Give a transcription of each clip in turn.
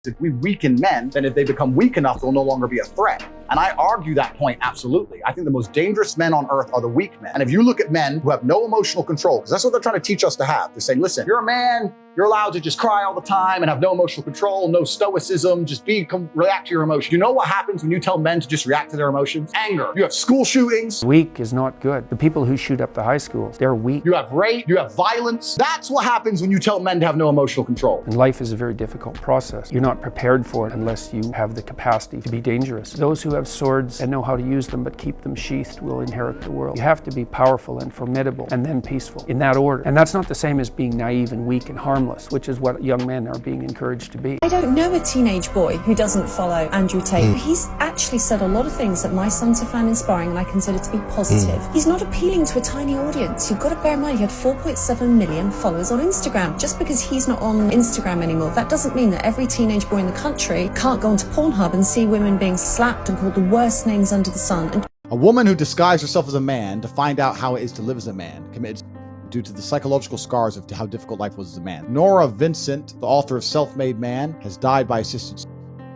if we weaken men, then if they become weak enough, they'll no longer be a threat. And I argue that point absolutely. I think the most dangerous men on earth are the weak men. And if you look at men who have no emotional control, because that's what they're trying to teach us to have. They're saying, listen, you're a man, you're allowed to just cry all the time and have no emotional control, no stoicism, just react to your emotions. You know what happens when you tell men to just react to their emotions? Anger. You have school shootings. Weak is not good. The people who shoot up the high schools, they're weak. You have rape, you have violence. That's what happens when you tell men to have no emotional control. And life is a very difficult process. You're not prepared for it unless you have the capacity to be dangerous. Those who have swords and know how to use them but keep them sheathed will inherit the world. You have to be powerful and formidable and then peaceful, in that order. And that's not the same as being naive and weak and harmless, which is what young men are being encouraged to be. I don't know a teenage boy who doesn't follow Andrew Tate. He's actually said a lot of things that my sons have found inspiring and I consider to be positive. He's not appealing to a tiny audience. You've got to bear in mind he had 4.7 million followers on Instagram. Just because he's not on Instagram anymore, that doesn't mean that every teenage boy in the country can't go onto Pornhub and see women being slapped and called the worst names under the sun. And a woman who disguised herself as a man to find out how it is to live as a man committed due to the psychological scars of how difficult life was as a man. Nora Vincent, the author of Self-Made Man, has died by assistance.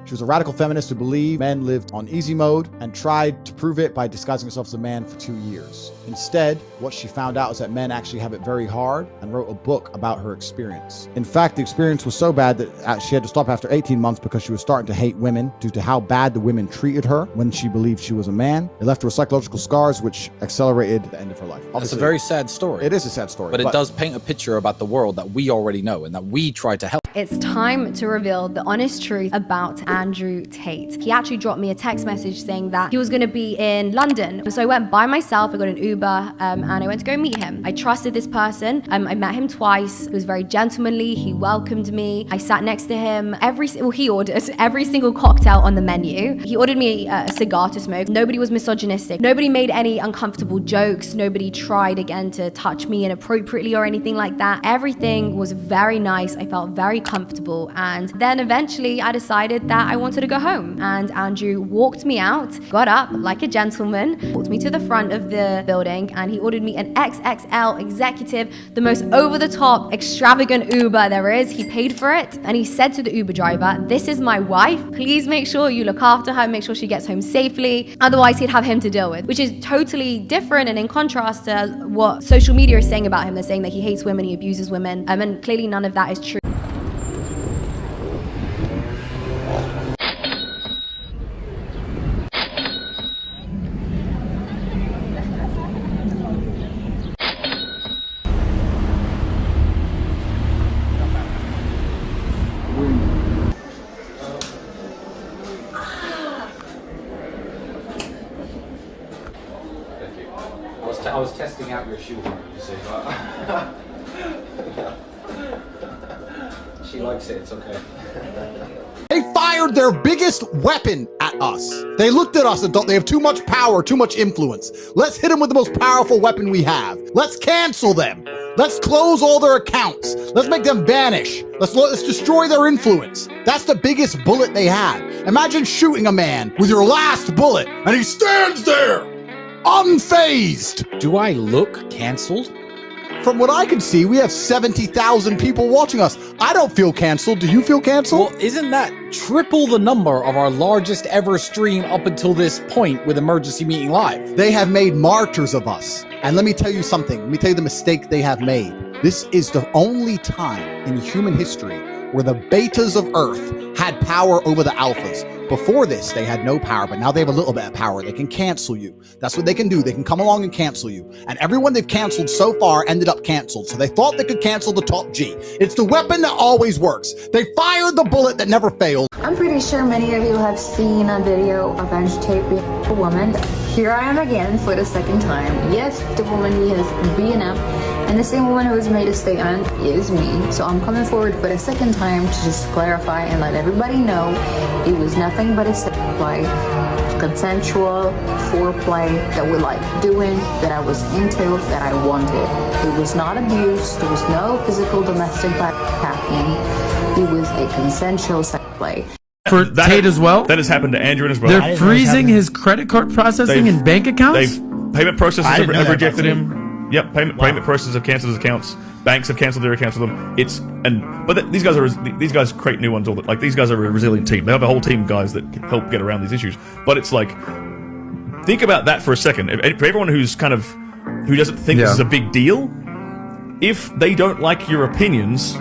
She was a radical feminist who believed men lived on easy mode and tried to prove it by disguising herself as a man for 2 years. Instead, what she found out is that men actually have it very hard, and wrote a book about her experience. In fact, the experience was so bad that she had to stop after 18 months because she was starting to hate women due to how bad the women treated her when she believed she was a man. It left her with psychological scars, which accelerated the end of her life. It's a very sad story. It is a sad story. But it does paint a picture about the world that we already know and that we try to help. It's time to reveal the honest truth about Andrew Tate. He actually dropped me a text message saying that he was going to be in London. So I went by myself, I got an Uber, and I went to go meet him. I trusted this person. I met him twice. He was very gentlemanly. He welcomed me. I sat next to him. He ordered every single cocktail on the menu. He ordered me a cigar to smoke. Nobody was misogynistic. Nobody made any uncomfortable jokes. Nobody tried again to touch me inappropriately or anything like that. Everything was very nice. I felt very comfortable. And then eventually I decided that I wanted to go home. And Andrew walked me out, got up like a gentleman, walked me to the front of the building, and he ordered me an XXL executive, the most over-the-top, extravagant Uber there is. He paid for it, and he said to the Uber driver, "This is my wife. Please make sure you look after her, make sure she gets home safely. Otherwise, he'd have him to deal with," which is totally different and in contrast to what social media is saying about him. They're saying that he hates women, he abuses women, and clearly none of that is true. I was testing out your shoe, you see. She likes it, it's okay. They fired their biggest weapon at us. They looked at us and thought they have too much power, too much influence. Let's hit them with the most powerful weapon we have. Let's cancel them. Let's close all their accounts. Let's make them vanish. Let's destroy their influence. That's the biggest bullet they have. Imagine shooting a man with your last bullet and he stands there, unfazed. Do I look canceled? From what I can see, we have 70,000 people watching us. I don't feel canceled. Do you feel canceled? Well, isn't that triple the number of our largest ever stream up until this point with Emergency Meeting Live? They have made martyrs of us. And let me tell you something. Let me tell you the mistake they have made. This is the only time in human history where the betas of Earth had power over the alphas. Before this, they had no power, but now they have a little bit of power. They can cancel you. That's what they can do. They can come along and cancel you. And everyone they've canceled so far ended up canceled. So they thought they could cancel the top G. It's the weapon that always works. They fired the bullet that never failed. I'm pretty sure many of you have seen a video of Andrew Tate being a woman. Here I am again for the second time. Yes, the woman he has beaten up, and the same woman who has made a statement is me. So I'm coming forward for the second time to just clarify and let everybody know it was nothing but a sex play, consensual foreplay that we like doing, that I was into, that I wanted. It was not abuse. There was no physical domestic violence happening. It was a consensual sex play. For Tate as well? That has happened to Andrew and his brother. They're freezing his credit card processing and bank accounts? Payment processors have rejected him. Yep, payment processors have canceled his accounts. Banks have cancelled them. These guys create new ones all the, like these guys are a resilient team. They have a whole team of guys that can help get around these issues. But it's like, think about that for a second. For everyone who doesn't think this is a big deal, if they don't like your opinions,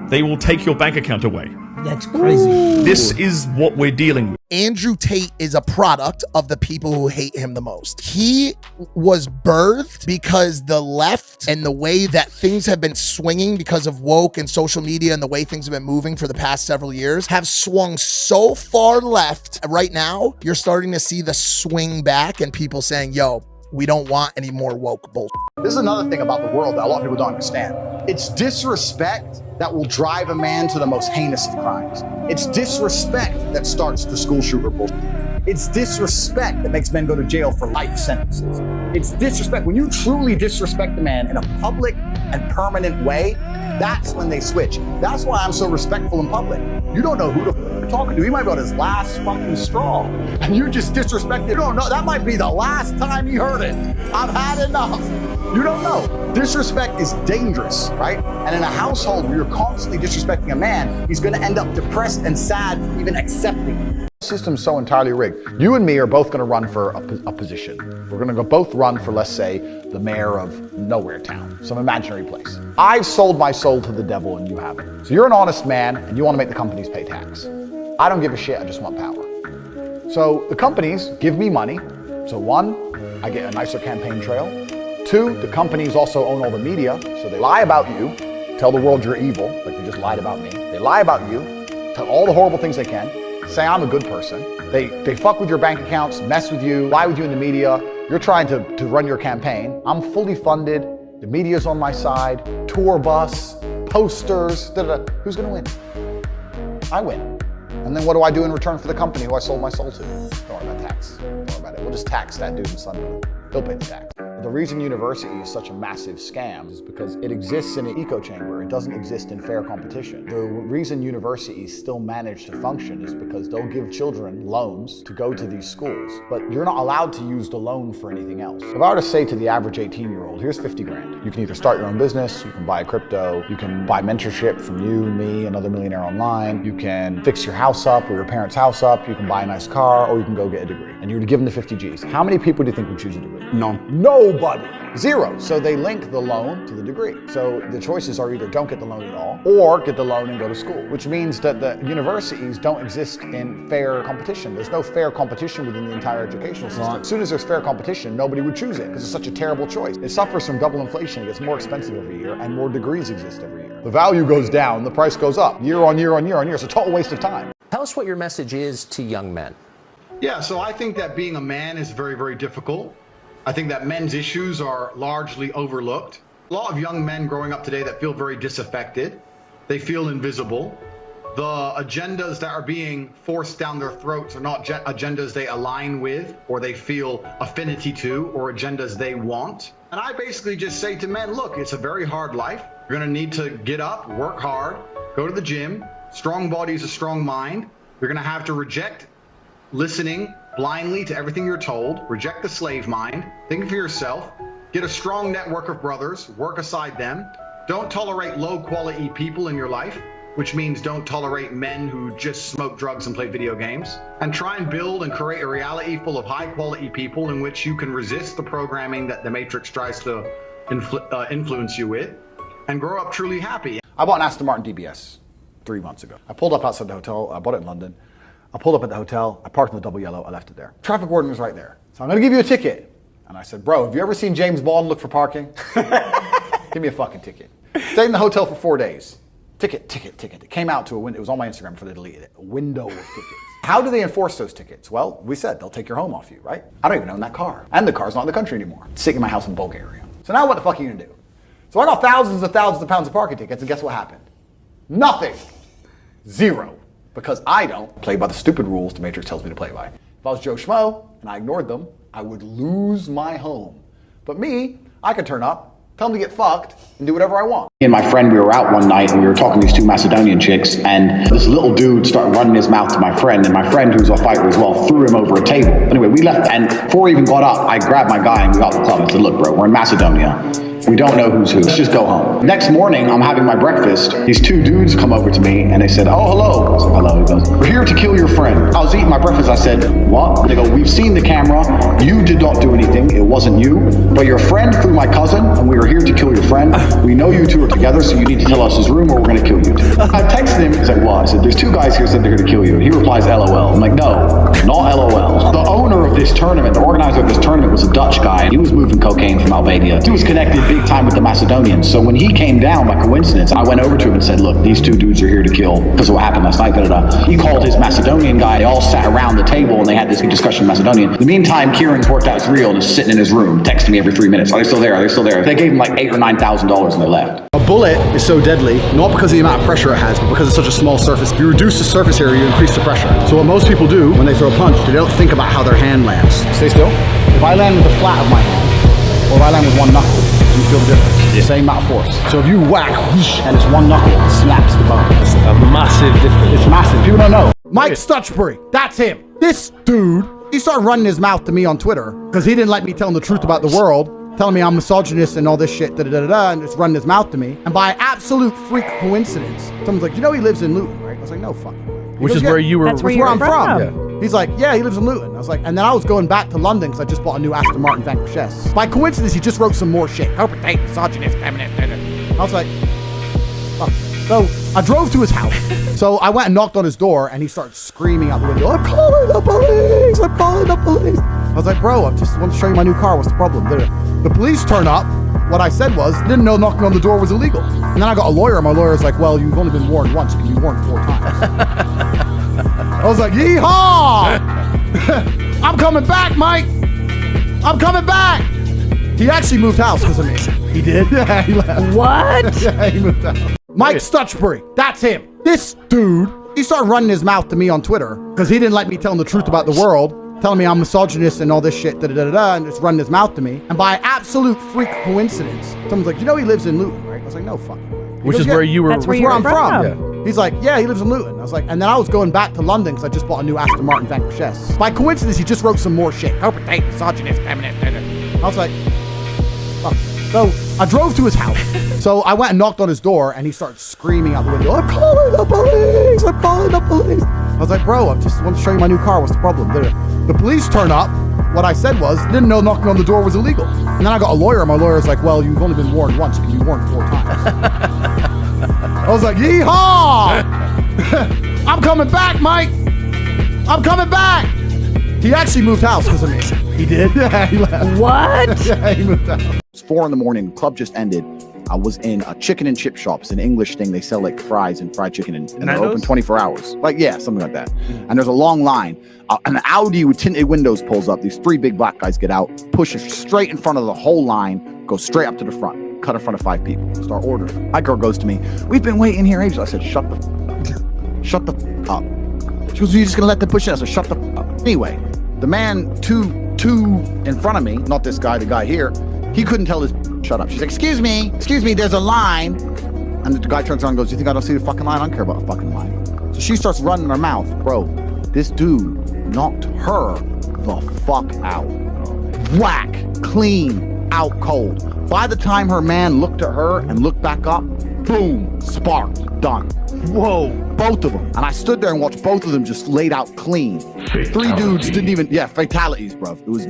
they will take your bank account away. That's crazy. This is what we're dealing with. Andrew Tate is a product of the people who hate him the most. He was birthed because the left and the way that things have been swinging because of woke and social media and the way things have been moving for the past several years have swung so far left. Right now, you're starting to see the swing back and people saying, yo, we don't want any more woke bullshit. This is another thing about the world that a lot of people don't understand. It's disrespect that will drive a man to the most heinous of crimes. It's disrespect that starts the school shooter bullshit. It's disrespect that makes men go to jail for life sentences. It's disrespect. When you truly disrespect a man in a public and permanent way, that's when they switch. That's why I'm so respectful in public. You don't know who the f you're talking to. He might be on his last fucking straw. And you just disrespect it. You don't know. That might be the last time you heard it. I've had enough. You don't know. Disrespect is dangerous, right? And in a household where you're constantly disrespecting a man, he's going to end up depressed and sad for even accepting it. The system's so entirely rigged. You and me are both going to run for a position. We're going to both run for, let's say, the mayor of nowhere town, some imaginary place. I've sold my soul to the devil and you haven't. So you're an honest man and you want to make the companies pay tax. I don't give a shit, I just want power. So the companies give me money. So one, I get a nicer campaign trail. Two, the companies also own all the media, so they lie about you, tell the world you're evil, like they just lied about me. They lie about you, tell all the horrible things they can, say I'm a good person. They fuck with your bank accounts, mess with you, lie with you in the media. You're trying to run your campaign. I'm fully funded, the media's on my side, tour bus, posters, Who's gonna win? I win. And then what do I do in return for the company who I sold my soul to? Don't worry about tax. Don't worry about it. We'll just tax that dude in Sunday. He'll pay the tax. The reason university is such a massive scam is because it exists in an echo chamber. It doesn't exist in fair competition. The reason universities still manage to function is because they'll give children loans to go to these schools, but you're not allowed to use the loan for anything else. If I were to say to the average 18-year-old, here's 50 grand. You can either start your own business, you can buy crypto, you can buy mentorship from you, me, another millionaire online, you can fix your house up or your parents' house up, you can buy a nice car, or you can go get a degree. And you're given the 50 G's. How many people do you think would choose a degree? None. Nobody. Zero. So they link the loan to the degree. So the choices are either don't get the loan at all or get the loan and go to school, which means that the universities don't exist in fair competition. There's no fair competition within the entire educational system. As soon as there's fair competition, nobody would choose it because it's such a terrible choice. It suffers from double inflation. It gets more expensive every year and more degrees exist every year. The value goes down, the price goes up year on year on year on year. It's a total waste of time. Tell us what your message is to young men. Yeah, so I think that being a man is very, very difficult. I think that men's issues are largely overlooked. A lot of young men growing up today that feel very disaffected. They feel invisible. The agendas that are being forced down their throats are not agendas they align with or they feel affinity to or agendas they want. And I basically just say to men, look, it's a very hard life. You're going to need to get up, work hard, go to the gym. Strong body is a strong mind. You're going to have to reject listening blindly to everything you're told, reject the slave mind, think for yourself, get a strong network of brothers, work aside them, don't tolerate low quality people in your life, which means don't tolerate men who just smoke drugs and play video games, and try and build and create a reality full of high quality people in which you can resist the programming that the Matrix tries to influence you with, and grow up truly happy. I bought an Aston Martin DBS 3 months ago. I pulled up outside the hotel, I bought it in London. I pulled up at the hotel, I parked in the double yellow, I left it there. Traffic warden was right there. So I'm gonna give you a ticket. And I said, bro, have you ever seen James Bond look for parking? Give me a fucking ticket. Stayed in the hotel for 4 days. Ticket. It came out to a window, it was on my Instagram before they deleted it. A window of tickets. How do they enforce those tickets? Well, we said they'll take your home off you, right? I don't even own that car. And the car's not in the country anymore. It's sitting in my house in Bulgaria. So now what the fuck are you gonna do? So I got thousands and thousands of pounds of parking tickets, and guess what happened? Nothing. Zero. Because I don't play by the stupid rules the Matrix tells me to play by. If I was Joe Schmo and I ignored them, I would lose my home. But me, I could turn up, tell them to get fucked, and do whatever I want. Me and my friend, we were out one night and we were talking to these two Macedonian chicks, and this little dude started running his mouth to my friend, and my friend, who's a fighter as well, threw him over a table. Anyway, we left, and before he even got up, I grabbed my guy and we got to the club and said, look bro, we're in Macedonia. We don't know who's who. Let's just go home. Next morning, I'm having my breakfast. These two dudes come over to me and they said, oh, hello. I was like, hello. He goes, we're here to kill your friend. I was eating my breakfast. I said, what? They go, we've seen the camera. You did not do anything. It wasn't you. But your friend threw my cousin and we are here to kill your friend. We know you two are together, so you need to tell us his room or we're going to kill you. I texted him. He's like, what? I said, there's two guys here said they're here to kill you. He replies, LOL. I'm like, no, not LOL. The owner of this tournament, the organizer of this tournament was a Dutch guy. He was moving cocaine from Albania. He was connected big time with the Macedonians. So when he came down by coincidence, I went over to him and said, look, these two dudes are here to kill because of what happened last night. He called his Macedonian guy. They all sat around the table and they had this discussion in Macedonian. In the meantime, Kieran's worked out it's real and is sitting in his room, texting me every 3 minutes. Are they still there? Are they still there? They gave him like $8,000 or $9,000 and they left. A bullet is so deadly, not because of the amount of pressure it has, but because it's such a small surface. If you reduce the surface area, you increase the pressure. So what most people do when they throw a punch, they don't think about how their hand lands. Stay still. If I land with the flat of my hand, or if I land with one knuckle, you feel the difference. It's the same amount of force. So if you whack, whoosh, and it's one knuckle, it snaps the bone. It's a massive difference. It's massive. People don't know. Mike Stutchbury, that's him. This dude, he started running his mouth to me on Twitter because he didn't like me telling the truth about the world, telling me I'm misogynist and all this shit, and just running his mouth to me. And by absolute freak coincidence, someone's like, you know he lives in Luton, right? I was like, no fucking way. Which is where you were. That's where I'm from. Yeah. He's like, yeah, he lives in Luton. I was like, and then I was going back to London because I just bought a new Aston Martin Vanquish S. By coincidence, he just wrote some more shit. Corporate Tate, misogynist, feminist. I was like, fuck. So I drove to his house. So I went and knocked on his door and he started screaming out the window, I'm calling the police, I'm calling the police. I was like, bro, I just want to show you my new car. What's the problem? The police turn up. What I said was, didn't know knocking on the door was illegal. And then I got a lawyer and my lawyer's like, well, you've only been warned once. You can be warned 4 times. I was like, yeehaw! I'm coming back, Mike. I'm coming back. He actually moved house because of me. He did? Yeah, he left. What? Yeah, he moved out. Mike Stutchbury, that's him. This dude, he started running his mouth to me on Twitter because he didn't like me telling the truth about the world, telling me I'm misogynist and all this shit, and just running his mouth to me. And by absolute freak coincidence, someone's like, you know he lives in Luton, right? I was like, no fucking way. Which is where you were. That's where I'm from. Yeah. He's like, yeah, he lives in Luton. I was like, and then I was going back to London because I just bought a new Aston Martin Vanquish S. By coincidence, he just wrote some more shit. Corporate Tate, misogynist, feminist. I was like, fuck. So I drove to his house. So I went and knocked on his door and he started screaming out the window, I'm calling the police, I'm calling the police. I was like, bro, I just want to show you my new car. What's the problem? The police turn up. What I said was, didn't know knocking on the door was illegal. And then I got a lawyer and my lawyer's like, well, you've only been warned once. You can be warned 4 times. I was like, yeehaw! I'm coming back, Mike. I'm coming back. He actually moved house because of me. He did? Yeah, he left. What? Yeah, he moved out. It's 4 in the morning. The club just ended. I was in a chicken and chip shop. It's an English thing. They sell like fries and fried chicken and they're open 24 hours. Like, yeah, something like that. And there's a long line. An Audi with tinted windows pulls up. These 3 big black guys get out, push it straight in front of the whole line, go straight up to the front, cut in front of 5 people, start ordering. My girl goes to me, we've been waiting here ages. I said, shut the up. Shut the up. She goes, you're just gonna let them push in? I said, shut the up. Anyway, the man two in front of me, not this guy, the guy here, he couldn't tell his shut up. She's like, excuse me, there's a line. And the guy turns around and goes, you think I don't see the fucking line? I don't care about the fucking line. So she starts running her mouth. Bro, this dude knocked her the fuck out. Whack, clean, out cold. By the time her man looked at her and looked back up, boom, sparked, done. Whoa, both of them. And I stood there and watched both of them just laid out clean. 3 dudes didn't even, fatalities, bro. It was,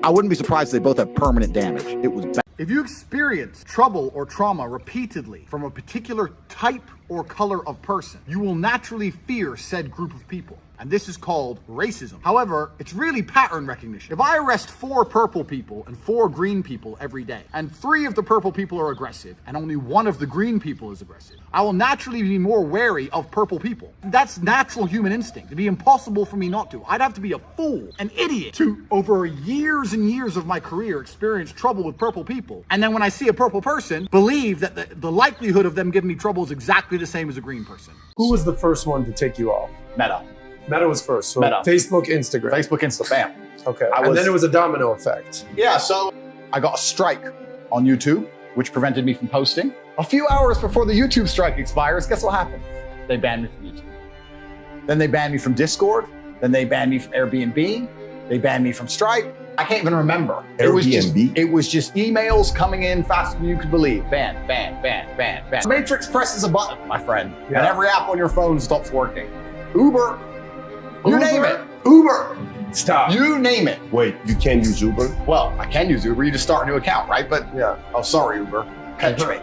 I wouldn't be surprised if they both have permanent damage. It was bad. If you experience trouble or trauma repeatedly from a particular type or color of person, you will naturally fear said group of people. And this is called racism. However, it's really pattern recognition. If I arrest 4 purple people and 4 green people every day, and 3 of the purple people are aggressive, and only 1 of the green people is aggressive, I will naturally be more wary of purple people. That's natural human instinct. It'd be impossible for me not to. I'd have to be a fool, an idiot, to, over years and years of my career, experience trouble with purple people. And then when I see a purple person, believe that the likelihood of them giving me trouble is exactly the same as a green person. Who was the first one to take you off? Meta. Meta was first. So Meta. Facebook, Instagram. Facebook, Insta, bam. Okay. And then it was a domino effect. Yeah, so I got a strike on YouTube, which prevented me from posting. A few hours before the YouTube strike expires, guess what happened? They banned me from YouTube. Then they banned me from Discord. Then they banned me from Airbnb. They banned me from Stripe. I can't even remember. Airbnb? It was just emails coming in faster than you could believe. Ban, ban, ban, ban, ban. Matrix presses a button, my friend, and every app on your phone stops working. Uber, you name it. Uber. Stop. You name it. Wait, you can't use Uber? Well, I can use Uber. You just start a new account, right? But oh, sorry, Uber. Catch me.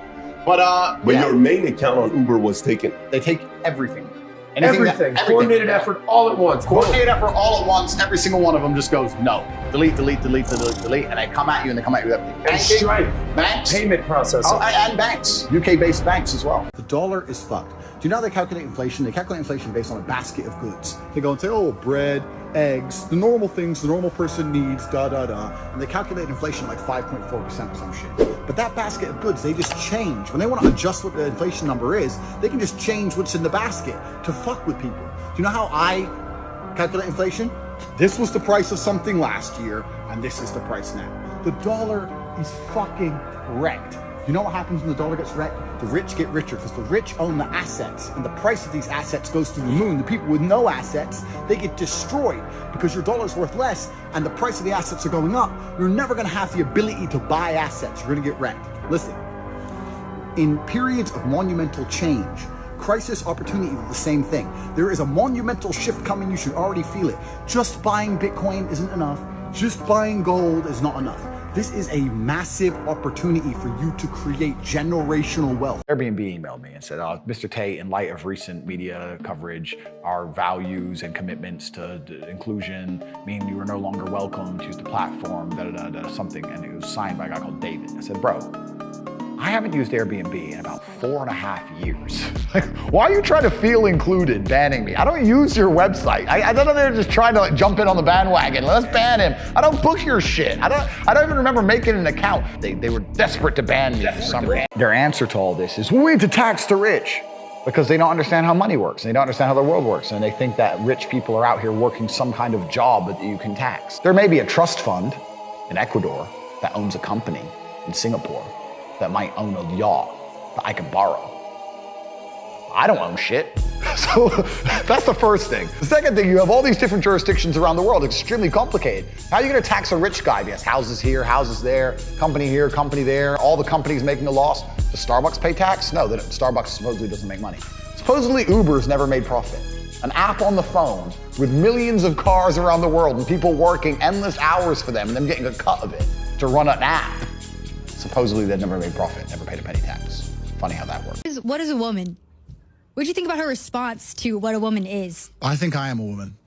But your main account on Uber was taken. They take everything. Everything. Coordinated effort all at once. Coordinated effort all at once. Every single one of them just goes no. Delete, delete, delete, delete, delete, and they come at you and they come at you with everything. And Stripe. Banks. Payment processing. Oh, and banks. UK-based banks as well. The dollar is fucked. Do you know how they calculate inflation? They calculate inflation based on a basket of goods. They go and say, oh, bread, eggs, the normal things the normal person needs, and they calculate inflation like 5.4% or some shit. But that basket of goods, they just change. When they want to adjust what the inflation number is, they can just change what's in the basket to fuck with people. Do you know how I calculate inflation? This was the price of something last year, and this is the price now. The dollar is fucking wrecked. You know what happens when the dollar gets wrecked? The rich get richer because the rich own the assets, and the price of these assets goes through the moon. The people with no assets, they get destroyed because your dollar's worth less and the price of the assets are going up. You're never going to have the ability to buy assets. You're going to get wrecked. Listen, in periods of monumental change, crisis, opportunity is the same thing. There is a monumental shift coming. You should already feel it. Just buying Bitcoin isn't enough. Just buying gold is not enough. This is a massive opportunity for you to create generational wealth. Airbnb emailed me and said, Mr. Tate, in light of recent media coverage, our values and commitments to inclusion mean you are no longer welcome to use the platform, something. And it was signed by a guy called David. I said, bro, I haven't used Airbnb in about 4.5 years. Like, why are you trying to feel included, banning me? I don't use your website. I don't know, they're just trying to jump in on the bandwagon. Let's ban him. I don't book your shit. I don't even remember making an account. They were desperate to ban me for some reason. Their answer to all this is, we need to tax the rich. Because they don't understand how money works. They don't understand how the world works. And they think that rich people are out here working some kind of job that you can tax. There may be a trust fund in Ecuador that owns a company in Singapore that might own a yacht that I can borrow. I don't own shit. So that's the first thing. The second thing, you have all these different jurisdictions around the world. It's extremely complicated. How are you gonna tax a rich guy? He has houses here, houses there, company here, company there, all the companies making a loss. Does Starbucks pay tax? No, Starbucks supposedly doesn't make money. Supposedly Uber's never made profit. An app on the phone with millions of cars around the world and people working endless hours for them and them getting a cut of it to run an app. Supposedly they've never made profit, never paid a penny tax. Funny how that works. What is a woman? What do you think about her response to what a woman is? I think I am a woman.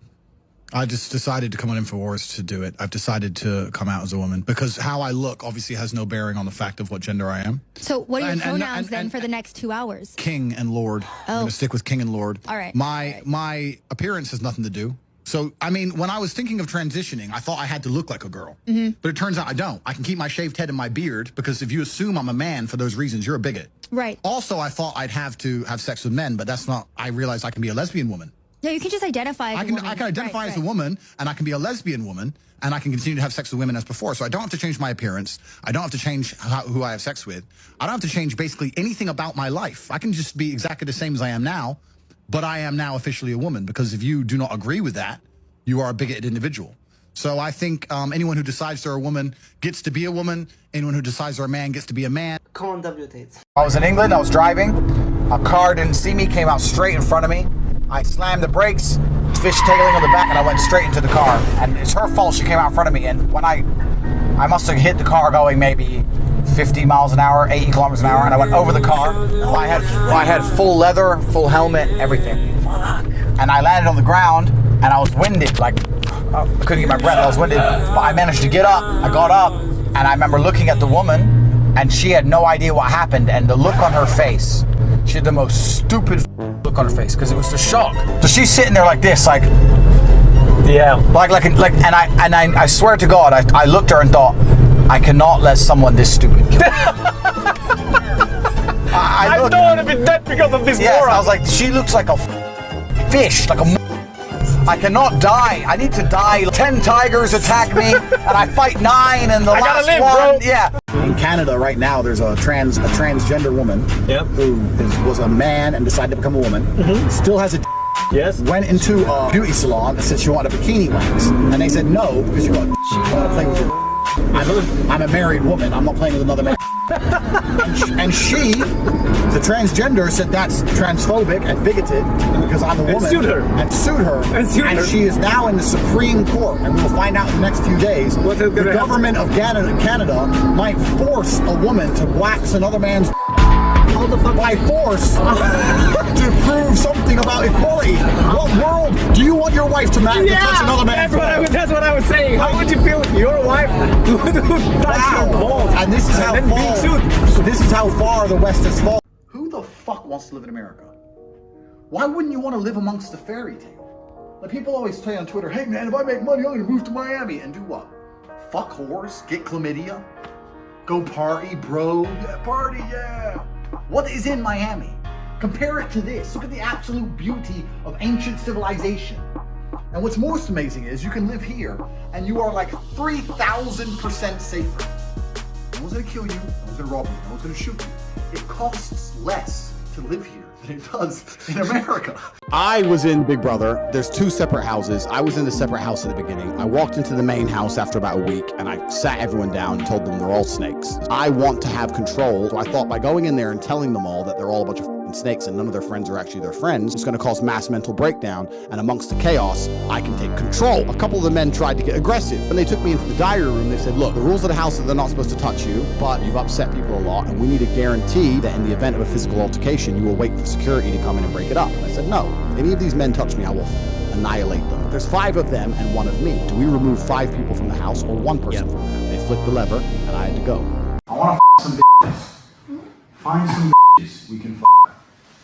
I just decided to come on InfoWars to do it. I've decided to come out as a woman because how I look obviously has no bearing on the fact of what gender I am. So what are your pronouns then for the next 2 hours? King and Lord. I'm going to stick with King and Lord. All right. My appearance has nothing to do. So, I mean, when I was thinking of transitioning, I thought I had to look like a girl. But it turns out I don't. I can keep my shaved head and my beard because if you assume I'm a man for those reasons, you're a bigot. Right. Also, I thought I'd have to have sex with men, but that's not, I realized I can be a lesbian woman. No, you can just identify as a woman. I can identify as a woman, and I can be a lesbian woman, and I can continue to have sex with women as before. So I don't have to change my appearance. I don't have to change who I have sex with. I don't have to change basically anything about my life. I can just be exactly the same as I am now, but I am now officially a woman, because if you do not agree with that, you are a bigoted individual. So I think anyone who decides they're a woman gets to be a woman. Anyone who decides they're a man gets to be a man. Come on, W. Tate. I was in England, I was driving. A car didn't see me, came out straight in front of me. I slammed the brakes, fishtailing on the back, and I went straight into the car. And it's her fault she came out in front of me. And when I must have hit the car going maybe 50 miles an hour, 80 kilometers an hour, and I went over the car. I had full leather, full helmet, everything. And I landed on the ground, and I was winded, like, I couldn't get my breath, I was winded. But I managed to get up, I got up, and I remember looking at the woman, and she had no idea what happened, and the look on her face, she had the most stupid look on her face, because it was the shock. So she's sitting there like this, like, yeah. And I swear to God, I looked at her and thought, I cannot let someone this stupid kill me. I don't want to be dead because of this moron. I was like, she looks like a fish, like a I cannot die. I need to die. 10 tigers attack me, and I fight 9, and the last one, bro. Yeah. In Canada right now, there's a transgender woman who was a man and decided to become a woman. Still has a Yes. Went into a beauty salon and said she wanted a bikini wax. And they said no, because you got to play with your I'm a married woman. I'm not playing with another man. and she, the transgender, said that's transphobic and bigoted because I'm a woman. And sued her. And she is now in the Supreme Court. And we will find out in the next few days. The government of Canada might force a woman to wax another man's by force to prove something about equality. What world do you want your wife to touch another man? That's what I was saying. How would you feel if your wife touched your balls? And this is how far the West has fallen. Who the fuck wants to live in America? Why wouldn't you want to live amongst the fairy tale? Like people always say on Twitter, hey man, if I make money, I'm gonna move to Miami and do what? Fuck whores, get chlamydia, go party, bro. Yeah, party, yeah. What is in Miami? Compare it to this. Look at the absolute beauty of ancient civilization. And what's most amazing is you can live here and you are like 3,000% safer. No one's gonna kill you, no one's gonna rob you, no one's gonna shoot you. It costs less to live here than it does in America. I was in Big Brother. There's two separate houses. I was in the separate house at the beginning. I walked into the main house after about a week and I sat everyone down and told them they're all snakes. I want to have control. So I thought by going in there and telling them all that they're all a bunch of snakes and none of their friends are actually their friends, it's going to cause mass mental breakdown, and amongst the chaos, I can take control. A couple of the men tried to get aggressive. When they took me into the diary room, they said, look, the rules of the house are they're not supposed to touch you, but you've upset people a lot, and we need a guarantee that in the event of a physical altercation, you will wait for security to come in and break it up. And I said, no, if any of these men touch me, I will annihilate them. There's 5 of them and 1 of me. Do we remove 5 people from the house or 1 person from the house? They flipped the lever, and I had to go. I want to some bitches. Find some bitches we can f***.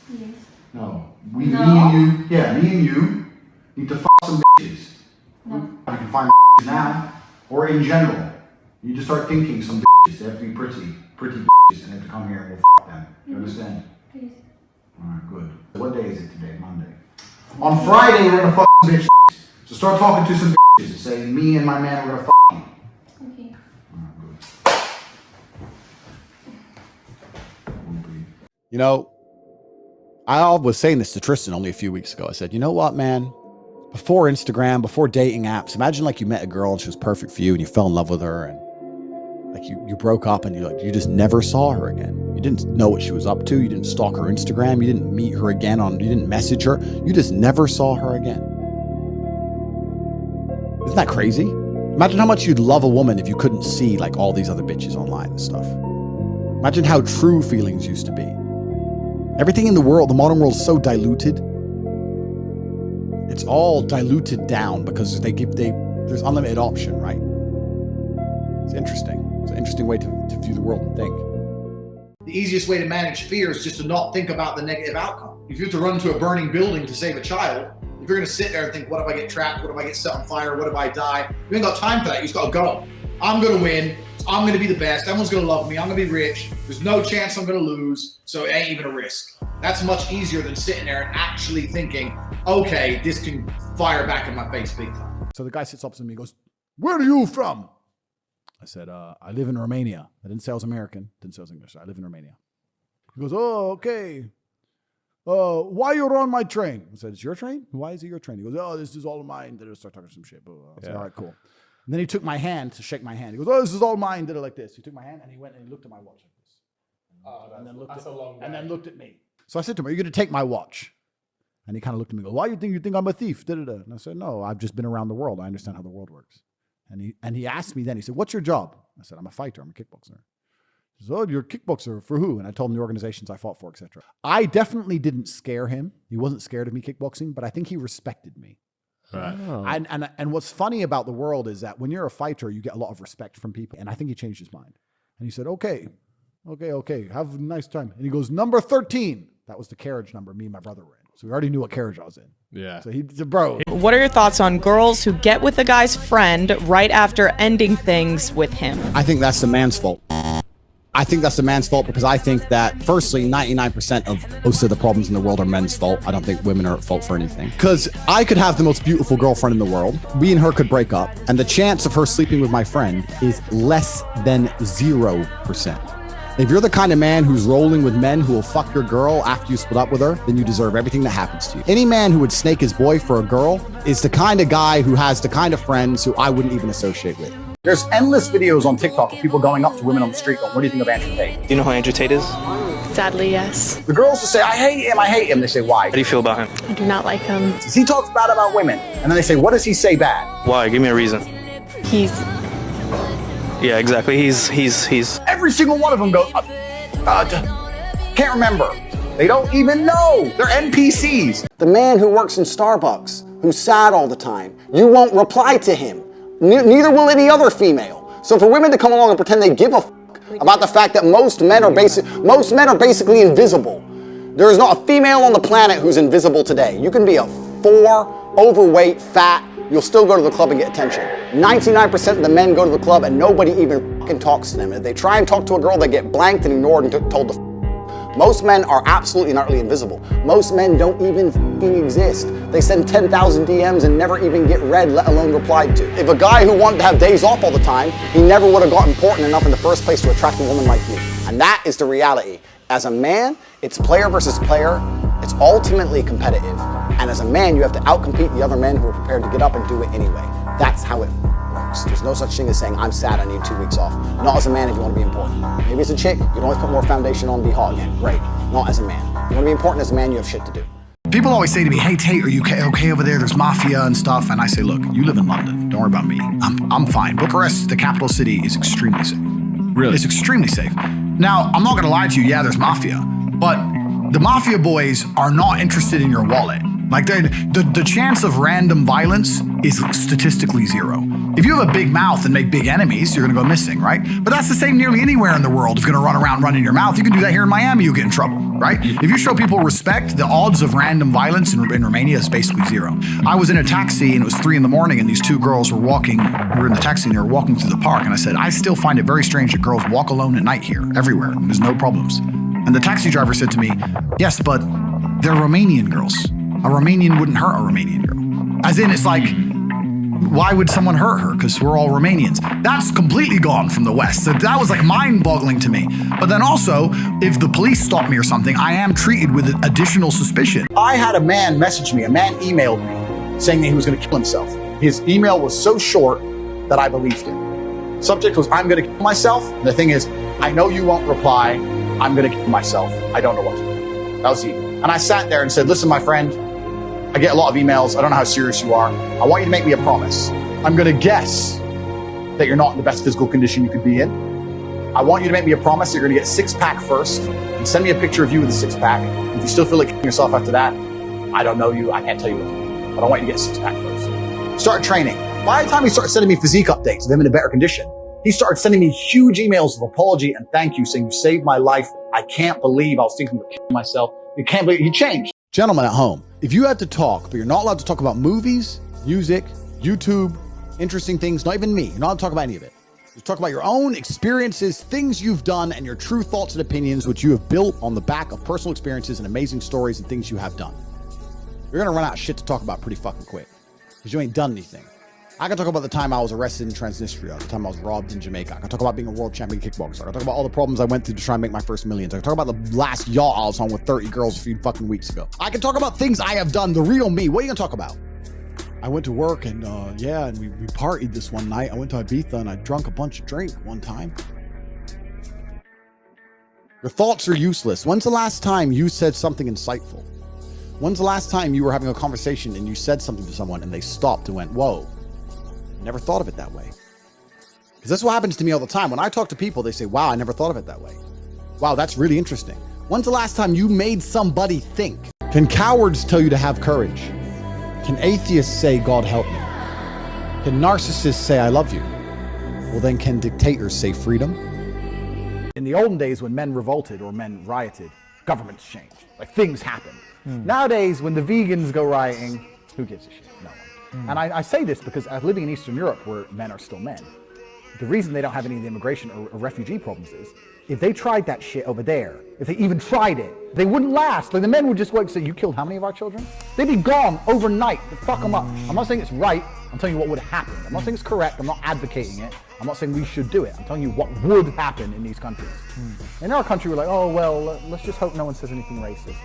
Yes. No. Me and you need to f*** some bitches. No. You can find bitches now, or in general. You just start thinking some bitches. They have to be pretty bitches, and they have to come here and we'll f*** them. You understand? Please. Alright, good. What day is it today? Monday. On Friday, we're gonna f*** some bitches. So start talking to some bitches and say, me and my man are gonna f*** you. Okay. Alright, good. You know, I was saying this to Tristan only a few weeks ago. I said, you know what, man? Before Instagram, before dating apps, imagine like you met a girl and she was perfect for you and you fell in love with her and like you broke up and you just never saw her again. You didn't know what she was up to. You didn't stalk her Instagram. You didn't meet her again you didn't message her. You just never saw her again. Isn't that crazy? Imagine how much you'd love a woman if you couldn't see like all these other bitches online and stuff. Imagine how true feelings used to be. Everything in the world, the modern world, is so diluted. It's all diluted down because there's unlimited option, right? It's interesting. It's an interesting way to view the world and think. The easiest way to manage fear is just to not think about the negative outcome. If you have to run to a burning building to save a child, if you're gonna sit there and think, what if I get trapped? What if I get set on fire? What if I die? You ain't got time for that. You just gotta go. I'm gonna win. I'm gonna be the best. Everyone's gonna love me. I'm gonna be rich. There's no chance I'm gonna lose, so it ain't even a risk. That's much easier than sitting there and actually thinking, okay, this can fire back in my face big time. So the guy sits up to me and goes, where are you from? I said, I live in Romania. I didn't say I was American. Didn't say I was English. I live in Romania. He goes, oh, okay. Why you're on my train? I said, it's your train? Why is it your train? He goes, oh, this is all mine. Then I start talking some shit. I said, all right, cool. And then he took my hand to shake my hand. He goes, oh, this is all mine. Did it like this. He took my hand and he went and he looked at my watch like this. And then looked at me. So I said to him, are you going to take my watch? And he kind of looked at me and goes, why you think I'm a thief? And I said, no, I've just been around the world. I understand how the world works. And he asked me then, he said, what's your job? I said, I'm a fighter. I'm a kickboxer. He said, oh, you're a kickboxer. For who? And I told him the organizations I fought for, etc. I definitely didn't scare him. He wasn't scared of me kickboxing, but I think he respected me. Right. Oh. And what's funny about the world is that when you're a fighter, you get a lot of respect from people. And I think he changed his mind. And he said, okay, have a nice time. And he goes, number 13. That was the carriage number me and my brother were in. So we already knew what carriage I was in. Yeah. So he's a bro. What are your thoughts on girls who get with a guy's friend right after ending things with him? I think that's the man's fault. I think that's the man's fault because I think that, firstly, 99% of most of the problems in the world are men's fault. I don't think women are at fault for anything. Because I could have the most beautiful girlfriend in the world. Me and her could break up. And the chance of her sleeping with my friend is less than 0%. If you're the kind of man who's rolling with men who will fuck your girl after you split up with her, then you deserve everything that happens to you. Any man who would snake his boy for a girl is the kind of guy who has the kind of friends who I wouldn't even associate with. There's endless videos on TikTok of people going up to women on the street going, what do you think of Andrew Tate? Do you know who Andrew Tate is? Sadly, yes. The girls will say, I hate him, I hate him. They say, why? How do you feel about him? I do not like him. He talks bad about women. And then they say, what does he say bad? Why? Give me a reason. He's... Yeah, exactly. He's... Every single one of them goes, can't remember. They don't even know. They're NPCs. The man who works in Starbucks, who's sad all the time, you won't reply to him. Neither will any other female. So for women to come along and pretend they give a fuck about the fact that most men are basically invisible. There is not a female on the planet who's invisible today. You can be a 4, overweight, fat, you'll still go to the club and get attention. 99% of the men go to the club and nobody even fucking talks to them. If they try and talk to a girl, they get blanked and ignored and told to Most men are absolutely and utterly invisible. Most men don't even fucking exist. They send 10,000 DMs and never even get read, let alone replied to. If a guy who wanted to have days off all the time, he never would have got important enough in the first place to attract a woman like you. And that is the reality. As a man, it's player versus player. It's ultimately competitive. And as a man, you have to outcompete the other men who are prepared to get up and do it anyway. That's how it works. There's no such thing as saying, I'm sad, I need 2 weeks off. Not as a man if you want to be important. Maybe as a chick, you can always put more foundation on and be hot again. Great. Not as a man. You want to be important as a man, you have shit to do. People always say to me, hey, Tate, are you okay over there? There's mafia and stuff. And I say, look, you live in London. Don't worry about me. I'm fine. Bucharest, the capital city, is extremely safe. Really? It's extremely safe. Now, I'm not going to lie to you. Yeah, there's mafia. But the mafia boys are not interested in your wallet. Like, the chance of random violence is statistically 0. If you have a big mouth and make big enemies, you're gonna go missing, right? But that's the same nearly anywhere in the world. If you're gonna run around running your mouth, you can do that here in Miami, you'll get in trouble, right? If you show people respect, the odds of random violence in Romania is basically 0. I was in a taxi and it was 3 in the morning and these 2 girls were walking, we were in the taxi and they were walking through the park and I said, I still find it very strange that girls walk alone at night here, everywhere, and there's no problems. And the taxi driver said to me, yes, but they're Romanian girls. A Romanian wouldn't hurt a Romanian girl. As in, it's like, why would someone hurt her? Because we're all Romanians. That's completely gone from the West. So that was like mind-boggling to me. But then also, if the police stop me or something, I am treated with additional suspicion. I had a man message me, a man emailed me saying that he was going to kill himself. His email was so short that I believed him. Subject was, I'm going to kill myself. And the thing is, I know you won't reply. I'm going to kill myself. I don't know what to do. That was the email. And I sat there and said, listen, my friend, I get a lot of emails. I don't know how serious you are. I want you to make me a promise. I'm going to guess that you're not in the best physical condition you could be in. I want you to make me a promise that you're going to get a 6-pack first and send me a picture of you with a 6-pack. If you still feel like killing yourself after that, I don't know you. I can't tell you what to do. But I want you to get a 6-pack first. Start training. By the time he started sending me physique updates of him in a better condition, he started sending me huge emails of apology and thank you, saying you saved my life. I can't believe I was thinking of killing myself. You can't believe he changed. Gentlemen at home, if you have to talk, but you're not allowed to talk about movies, music, YouTube, interesting things, not even me, you're not allowed to talk about any of it. You talk about your own experiences, things you've done, and your true thoughts and opinions, which you have built on the back of personal experiences and amazing stories and things you have done. You're going to run out of shit to talk about pretty fucking quick because you ain't done anything. I can talk about the time I was arrested in Transnistria, the time I was robbed in Jamaica. I can talk about being a world champion kickboxer. I can talk about all the problems I went through to try and make my first millions. I can talk about the last yacht I was on with 30 girls a few fucking weeks ago. I can talk about things I have done, the real me. What are you gonna talk about? I went to work and and we partied this one night. I went to Ibiza and I drunk a bunch of drink one time. Your thoughts are useless. When's the last time you said something insightful? When's the last time you were having a conversation and you said something to someone and they stopped and went, whoa. Never thought of it that way. Because that's what happens to me all the time. When I talk to people, they say, wow, I never thought of it that way. Wow, that's really interesting. When's the last time you made somebody think? Can cowards tell you to have courage? Can atheists say, God help me? Can narcissists say, I love you? Well, then can dictators say freedom? In the olden days, when men revolted or men rioted, governments changed. Like, things happened. Nowadays, when the vegans go rioting, who gives a shit? No one. And I say this because living in Eastern Europe, where men are still men, the reason they don't have any of the immigration or refugee problems is, if they tried that shit over there, if they even tried it, they wouldn't last. Like the men would just go and say, you killed how many of our children? They'd be gone overnight to fuck them up. I'm not saying it's right. I'm telling you what would happen. I'm not saying it's correct. I'm not advocating it. I'm not saying we should do it. I'm telling you what would happen in these countries. In our country, we're like, oh, well, let's just hope no one says anything racist.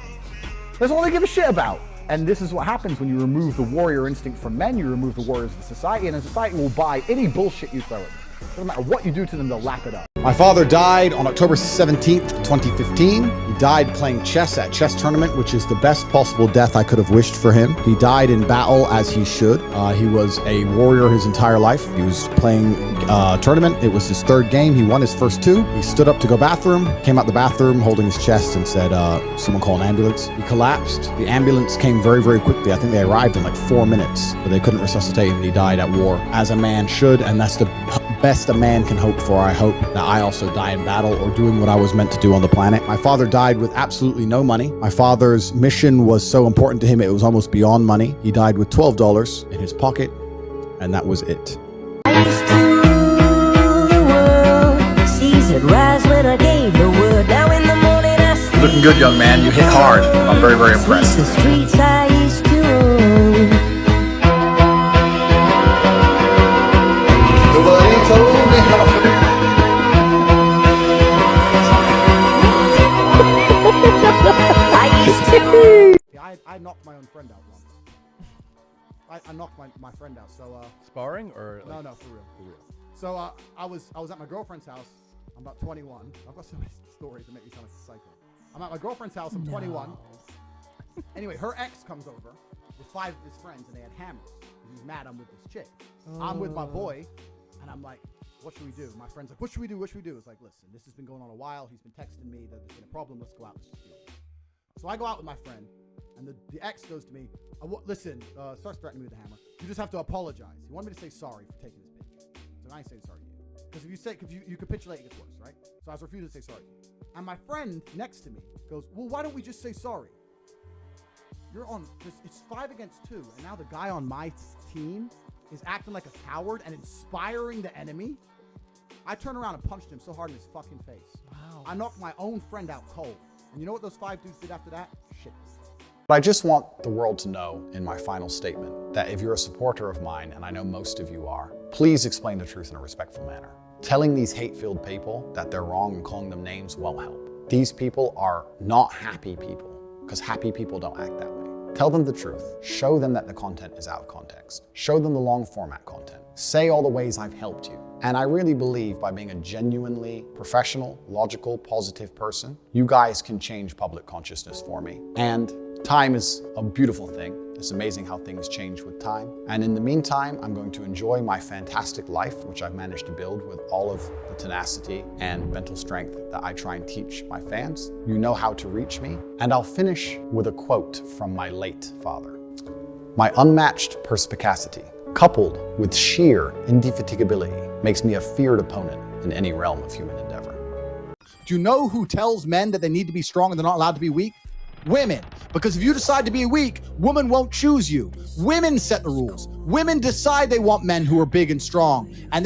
That's all they give a shit about. And this is what happens when you remove the warrior instinct from men, you remove the warriors of society, and a society will buy any bullshit you throw at them. No matter what you do to them, they'll lap it up. My father died on October 17th, 2015. He died playing chess at a chess tournament, which is the best possible death I could have wished for him. He died in battle as he should. He was a warrior his entire life. He was playing a tournament. It was his third game. He won his first two. He stood up to go bathroom, came out the bathroom holding his chest and said, someone call an ambulance. He collapsed. The ambulance came very, very quickly. I think they arrived in like 4 minutes, but they couldn't resuscitate him. He died at war, as a man should, and that's the best a man can hope for. I hope that I also die in battle or doing what I was meant to do on the planet. My father died with absolutely no money. My father's mission was so important to him, it was almost beyond money. He died with $12 in his pocket, and that was it. Looking good, young man. You hit hard. I'm very, very impressed. I knocked my own friend out once. I knocked my friend out. So sparring or like... no, for real. So I was at my girlfriend's house. I'm about 21. I've got so many stories that make me sound like a psycho. I'm at my girlfriend's house. I'm 21. Anyway, her ex comes over with 5 of his friends, and they had hammers. He's mad I'm with this chick. I'm with my boy, and I'm like, what should we do? My friend's like, what should we do? What should we do? It's like, listen, this has been going on a while. He's been texting me that there's been a problem. Let's go out. Let's just deal with it. So I go out with my friend, and the ex goes to me, listen, starts threatening me with the hammer. You just have to apologize. He wanted me to say sorry for taking his picture. So I ain't saying sorry to you. Because if you capitulate, it gets worse, right? So I was refusing to say sorry to you. And my friend next to me goes, well, why don't we just say sorry? You're on, it's 5 against 2, and now the guy on my team is acting like a coward and inspiring the enemy. I turned around and punched him so hard in his fucking face. Wow. I knocked my own friend out cold. And you know what those 5 dudes did after that? Shit. But I just want the world to know in my final statement that if you're a supporter of mine, and I know most of you are, please explain the truth in a respectful manner. Telling these hate-filled people that they're wrong and calling them names won't help. These people are not happy people, because happy people don't act that way. Tell them the truth. Show them that the content is out of context. Show them the long format content. Say all the ways I've helped you. And I really believe by being a genuinely professional, logical, positive person, you guys can change public consciousness for me. And time is a beautiful thing. It's amazing how things change with time. And in the meantime, I'm going to enjoy my fantastic life, which I've managed to build with all of the tenacity and mental strength that I try and teach my fans. You know how to reach me. And I'll finish with a quote from my late father. My unmatched perspicacity, coupled with sheer indefatigability, makes me a feared opponent in any realm of human endeavor. Do you know who tells men that they need to be strong and they're not allowed to be weak? Women. Because if you decide to be weak, women won't choose you. Women set the rules. Women decide they want men who are big and strong. And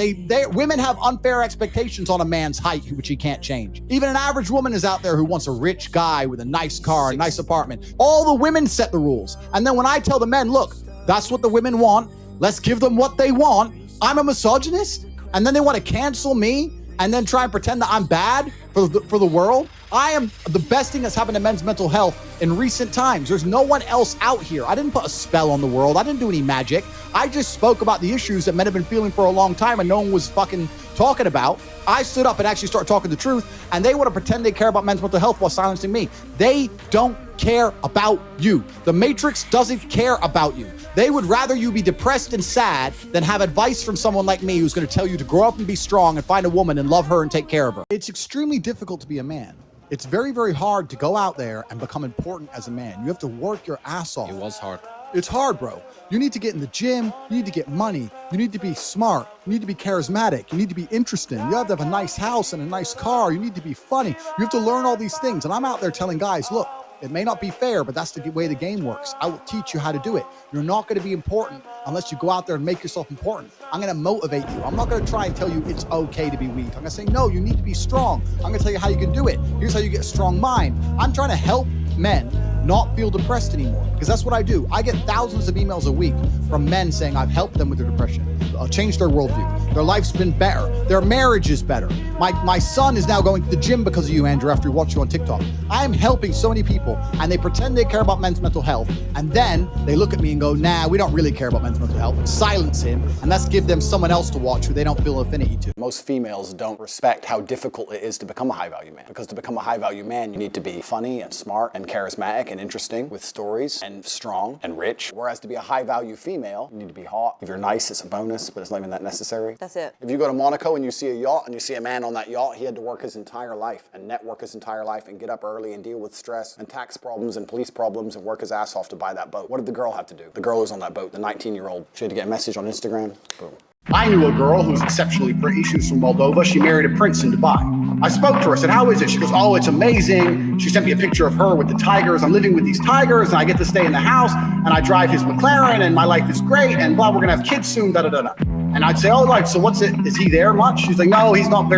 women have unfair expectations on a man's height, which he can't change. Even an average woman is out there who wants a rich guy with a nice car, a nice apartment. All the women set the rules. And then when I tell the men, look, that's what the women want, let's give them what they want, I'm a misogynist? And then they want to cancel me and then try and pretend that I'm bad for the world? I am the best thing that's happened to men's mental health in recent times. There's no one else out here. I didn't put a spell on the world. I didn't do any magic. I just spoke about the issues that men have been feeling for a long time and no one was fucking talking about. I stood up and actually started talking the truth, and they want to pretend they care about men's mental health while silencing me. They don't care about you. The Matrix doesn't care about you. They would rather you be depressed and sad than have advice from someone like me who's going to tell you to grow up and be strong and find a woman and love her and take care of her. It's extremely difficult to be a man. It's very, very hard to go out there and become important as a man. You have to work your ass off. It was hard. It's hard, bro. You need to get in the gym. You need to get money. You need to be smart. You need to be charismatic. You need to be interesting. You have to have a nice house and a nice car. You need to be funny. You have to learn all these things. And I'm out there telling guys, look, It may not be fair, but that's the way the game works. I will teach you how to do it. You're not going to be important unless you go out there and make yourself important. I'm going to motivate you. I'm not going to try and tell you it's okay to be weak. I'm going to say, no, you need to be strong. I'm going to tell you how you can do it. Here's how you get a strong mind. I'm trying to help men not feel depressed anymore, because that's what I do. I get thousands of emails a week from men saying I've helped them with their depression, changed their worldview, their life's been better, their marriage is better. My son is now going to the gym because of you, Andrew, after he watched you on TikTok. I am helping so many people, and they pretend they care about men's mental health, and then they look at me and go, nah, we don't really care about men's mental health. Silence him, and let's give them someone else to watch who they don't feel affinity to. Most females don't respect how difficult it is to become a high-value man, because to become a high-value man, you need to be funny and smart and charismatic and interesting with stories and strong and rich. Whereas to be a high-value female, you need to be hot. If you're nice, it's a bonus, but it's not even that necessary. That's it. If you go to Monaco and you see a yacht and you see a man on that yacht, he had to work his entire life and network his entire life and get up early and deal with stress and tax problems and police problems and work his ass off to buy that boat. What did the girl have to do? The girl who's on that boat, the 19-year-old, she had to get a message on Instagram. Boom. I knew a girl who was exceptionally pretty. She was from Moldova. She married a prince in Dubai. I spoke to her. I said, how is it? She goes, oh, it's amazing. She sent me a picture of her with the tigers. I'm living with these tigers, and I get to stay in the house, and I drive his McLaren, and my life is great, and blah, we're going to have kids soon, da-da-da-da. And I'd say, oh, like, so what's it? Is he there much? She's like, no, he's not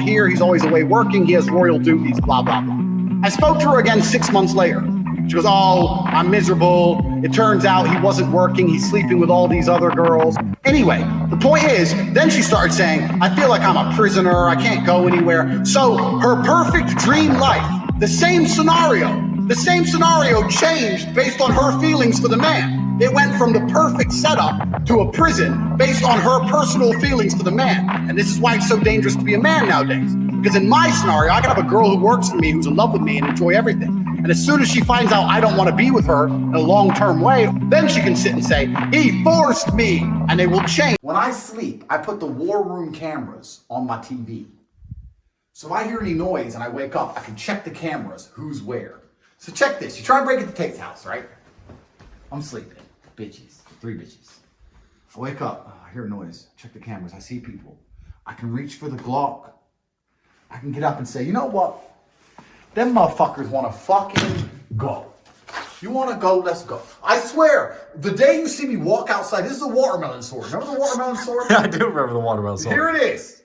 here. He's always away working. He has royal duties, blah, blah, blah. I spoke to her again 6 months later. She goes, oh, I'm miserable. It turns out he wasn't working. He's sleeping with all these other girls. Anyway, the point is, then she started saying, I feel like I'm a prisoner. I can't go anywhere. So her perfect dream life, the same scenario changed based on her feelings for the man. It went from the perfect setup to a prison based on her personal feelings for the man. And this is why it's so dangerous to be a man nowadays. Because in my scenario, I can have a girl who works for me, who's in love with me and enjoy everything. And as soon as she finds out I don't want to be with her in a long-term way, then she can sit and say, he forced me, and they will change. When I sleep, I put the war room cameras on my TV. So if I hear any noise and I wake up, I can check the cameras, who's where. So check this. You try and break into Tate's house, right? I'm sleeping. Bitches. 3 bitches. I wake up. I hear a noise. Check the cameras. I see people. I can reach for the Glock. I can get up and say, you know what? Them motherfuckers want to fucking go. You want to go? Let's go. I swear, the day you see me walk outside, this is the watermelon sword. Remember the watermelon sword? Yeah, I do remember the watermelon sword. Here it is.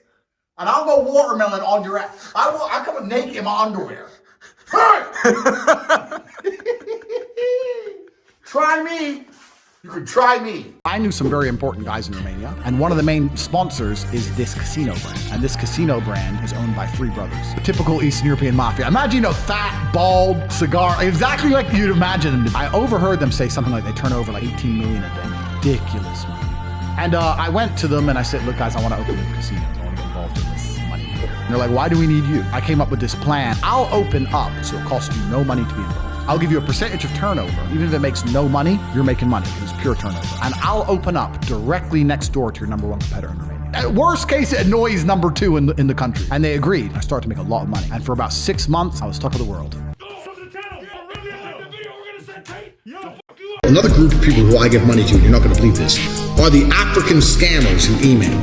And I'll go watermelon on your ass. I come up naked in my underwear. Try me. You could try me. I knew some very important guys in Romania, and one of the main sponsors is this casino brand. And this casino brand is owned by 3 brothers. The typical Eastern European mafia. Imagine a fat, bald cigar, exactly like you'd imagine them to be. I overheard them say something like they turn over like 18 million a day. Ridiculous. And I went to them and I said, look guys, I want to open a casino. I want to get involved in this money. And they're like, why do we need you? I came up with this plan. I'll open up, so it'll cost you no money to be involved. I'll give you a percentage of turnover. Even if it makes no money, you're making money. It's pure turnover. And I'll open up directly next door to your number 1 competitor in Romania. At worst case, it annoys number 2 in the country. And they agreed. I started to make a lot of money. And for about 6 months, I was top of the world. Another group of people who I give money to, you're not going to believe this, are the African scammers who email.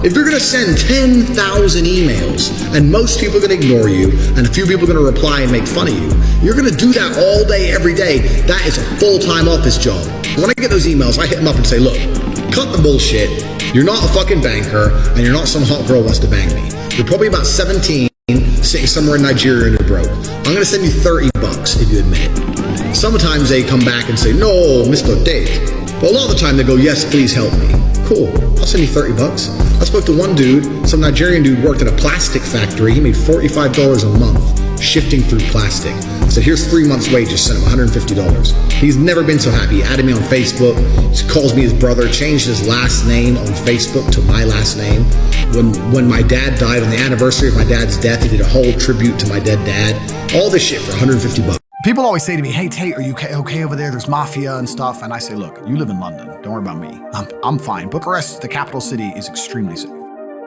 If you're going to send 10,000 emails and most people are going to ignore you and a few people are going to reply and make fun of you, you're going to do that all day, every day. That is a full-time office job. When I get those emails, I hit them up and say, look, cut the bullshit. You're not a fucking banker and you're not some hot girl who wants to bang me. You're probably about 17, sitting somewhere in Nigeria and you're broke. I'm going to send you $30 if you admit it. Sometimes they come back and say, no, Mr. Tate. But a lot of the time they go, yes, please help me. Cool, I'll send you $30. I spoke to one dude, some Nigerian dude worked at a plastic factory. He made $45 a month shifting through plastic. I said, here's 3 months' wages, sent him $150. He's never been so happy. He added me on Facebook, he calls me his brother, changed his last name on Facebook to my last name. When my dad died, on the anniversary of my dad's death, he did a whole tribute to my dead dad. All this shit for $150. People always say to me, hey, Tate, are you okay over there? There's mafia and stuff. And I say, look, you live in London. Don't worry about me. I'm fine. Bucharest, the capital city, is extremely safe.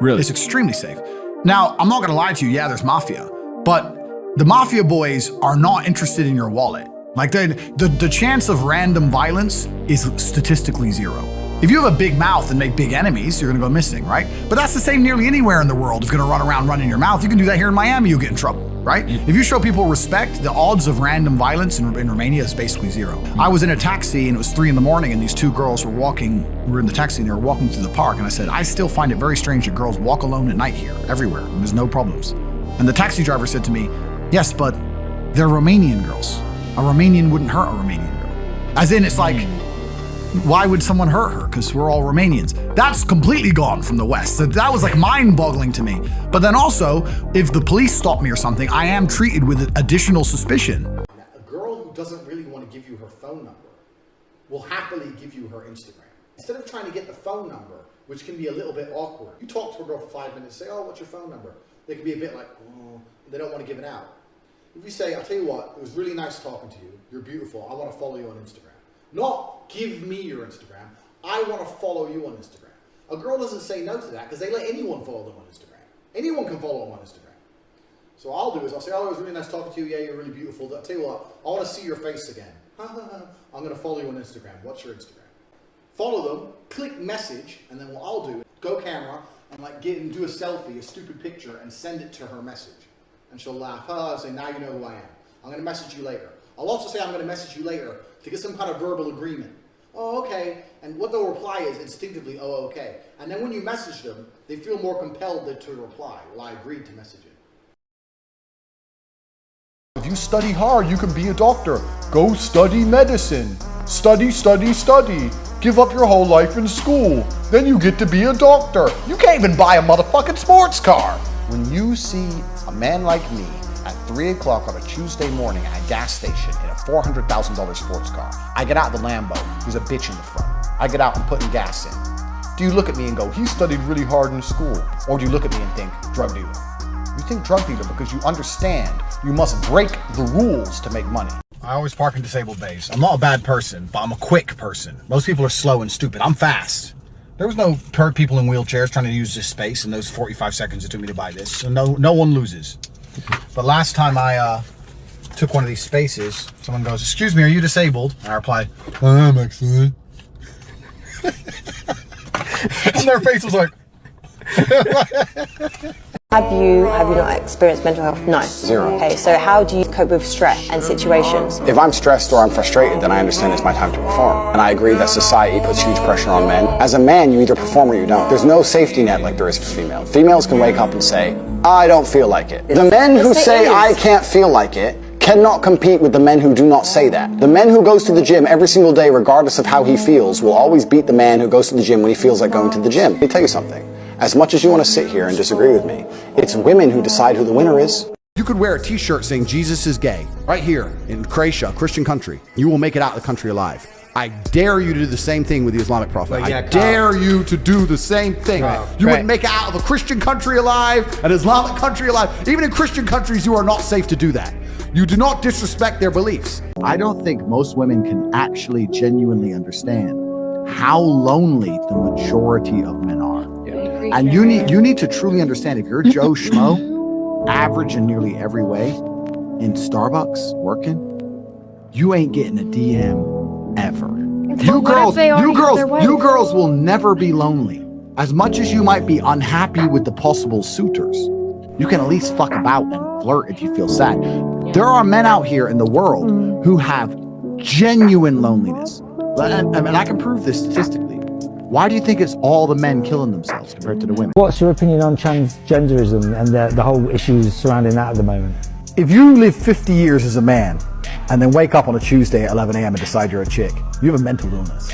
Really? It's extremely safe. Now, I'm not going to lie to you. Yeah, there's mafia. But the mafia boys are not interested in your wallet. Like, the chance of random violence is statistically 0. If you have a big mouth and make big enemies, you're going to go missing, right? But that's the same nearly anywhere in the world. Is going to run around running your mouth. You can do that here in Miami, you'll get in trouble. right? If you show people respect, the odds of random violence in Romania is basically zero. I was in a taxi and it was 3 in the morning and these two girls were in the taxi and they were walking through the park, and I said, I still find it very strange that girls walk alone at night here, everywhere, and there's no problems. And the taxi driver said to me, yes, but they're Romanian girls. A Romanian wouldn't hurt a Romanian girl. As in, it's like, why would someone hurt her? Because we're all Romanians. That's completely gone from the West. So that was like mind-boggling to me. But then also, if the police stop me or something, I am treated with additional suspicion. A girl who doesn't really want to give you her phone number will happily give you her Instagram. Instead of trying to get the phone number, which can be a little bit awkward. You talk to a girl for 5 minutes, say, oh, what's your phone number? They can be a bit like, oh, they don't want to give it out. If you say, I'll tell you what, it was really nice talking to you. You're beautiful. I want to follow you on Instagram. Not give me your Instagram. I want to follow you on Instagram. A girl doesn't say no to that because they let anyone follow them on Instagram. Anyone can follow them on Instagram. So what I'll do is I'll say, oh, it was really nice talking to you. Yeah, you're really beautiful. I'll tell you what, I want to see your face again. I'm going to follow you on Instagram. What's your Instagram? Follow them, click message, and then what I'll do, go camera, and like get and do a selfie, a stupid picture, and send it to her message. And she'll laugh. I'll say, now you know who I am. I'm going to message you later. I'll also say I'm going to message you later to get some kind of verbal agreement. Oh, okay. And what they'll reply is instinctively, oh, okay. And then when you message them, they feel more compelled to reply. Well, I agreed to message it. If you study hard, you can be a doctor. Go study medicine. Study, study, study. Give up your whole life in school. Then you get to be a doctor. You can't even buy a motherfucking sports car. When you see a man like me at 3 o'clock on a Tuesday morning at a gas station in a $400,000 sports car, I get out of the Lambo, there's a bitch in the front. I get out and putting gas in. Do you look at me and go, he studied really hard in school? Or do you look at me and think, drug dealer? You think drug dealer because you understand you must break the rules to make money. I always park in disabled bays. I'm not a bad person, but I'm a quick person. Most people are slow and stupid. I'm fast. There was no people in wheelchairs trying to use this space in those 45 seconds it took me to buy this. So no one loses. But last time I took one of these spaces, someone goes, excuse me, are you disabled? And I replied, I am actually. And their face was like. Have you not experienced mental health? No. Zero. Okay, so how do you cope with stress and situations? If I'm stressed or I'm frustrated, then I understand it's my time to perform. And I agree that society puts huge pressure on men. As a man, you either perform or you don't. There's no safety net like there is for females. Females can wake up and say, I don't feel like it. The men who say I can't feel like it cannot compete with the men who do not say that. The man who goes to the gym every single day, regardless of how he feels, will always beat the man who goes to the gym when he feels like going to the gym. Let me tell you something. As much as you want to sit here and disagree with me, it's women who decide who the winner is. You could wear a t-shirt saying Jesus is gay right here in Croatia, a Christian country. You will make it out of the country alive. I dare you to do the same thing with the Islamic Prophet. I dare you to do the same thing. You wouldn't make it out of a Christian country alive, an Islamic country alive. Even in Christian countries, you are not safe to do that. You do not disrespect their beliefs. I don't think most women can actually genuinely understand how lonely the majority of men are. And you need to truly understand, if you're Joe Schmo, average in nearly every way, in Starbucks working, you ain't getting a DM ever. You girls will never be lonely. As much as you might be unhappy with the possible suitors, you can at least fuck about and flirt if you feel sad. There are men out here in the world who have genuine loneliness. And I can prove this statistically. Why do you think it's all the men killing themselves compared to the women? What's your opinion on transgenderism and the whole issues surrounding that at the moment? If you live 50 years as a man and then wake up on a Tuesday at 11 a.m. and decide you're a chick, you have a mental illness.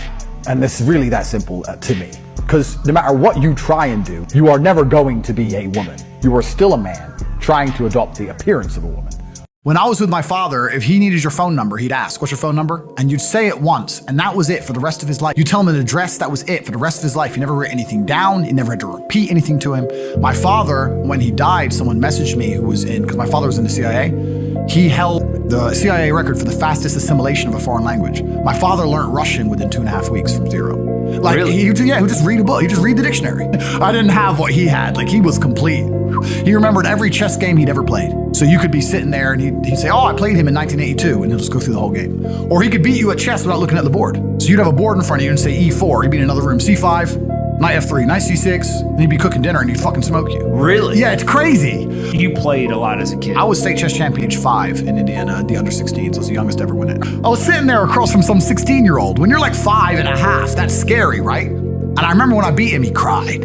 And it's really that simple to me. Because no matter what you try and do, you are never going to be a woman. You are still a man trying to adopt the appearance of a woman. When I was with my father, if he needed your phone number, he'd ask, what's your phone number? And you'd say it once, and that was it for the rest of his life. You tell him an address, that was it for the rest of his life. He never wrote anything down. He never had to repeat anything to him. My father, when he died, someone messaged me who was in, because my father was in the CIA, he held the CIA record for the fastest assimilation of a foreign language. My father learned Russian within 2.5 weeks from zero. Like, really? He would just read a book. He'd just read the dictionary. I didn't have what he had. Like, he was complete. He remembered every chess game he'd ever played. So you could be sitting there and he'd say, oh, I played him in 1982, and he'll just go through the whole game. Or he could beat you at chess without looking at the board. So you'd have a board in front of you and say E4. He'd be in another room, C5, Knight F3, Knight C6, and he'd be cooking dinner and he'd fucking smoke you. Really? Yeah, it's crazy. You played a lot as a kid. I was state chess champion age 5 in Indiana, the under 16s. I was the youngest to ever win it. I was sitting there across from some 16-year-old. When you're like 5 and a half, that's scary, right? And I remember when I beat him, he cried.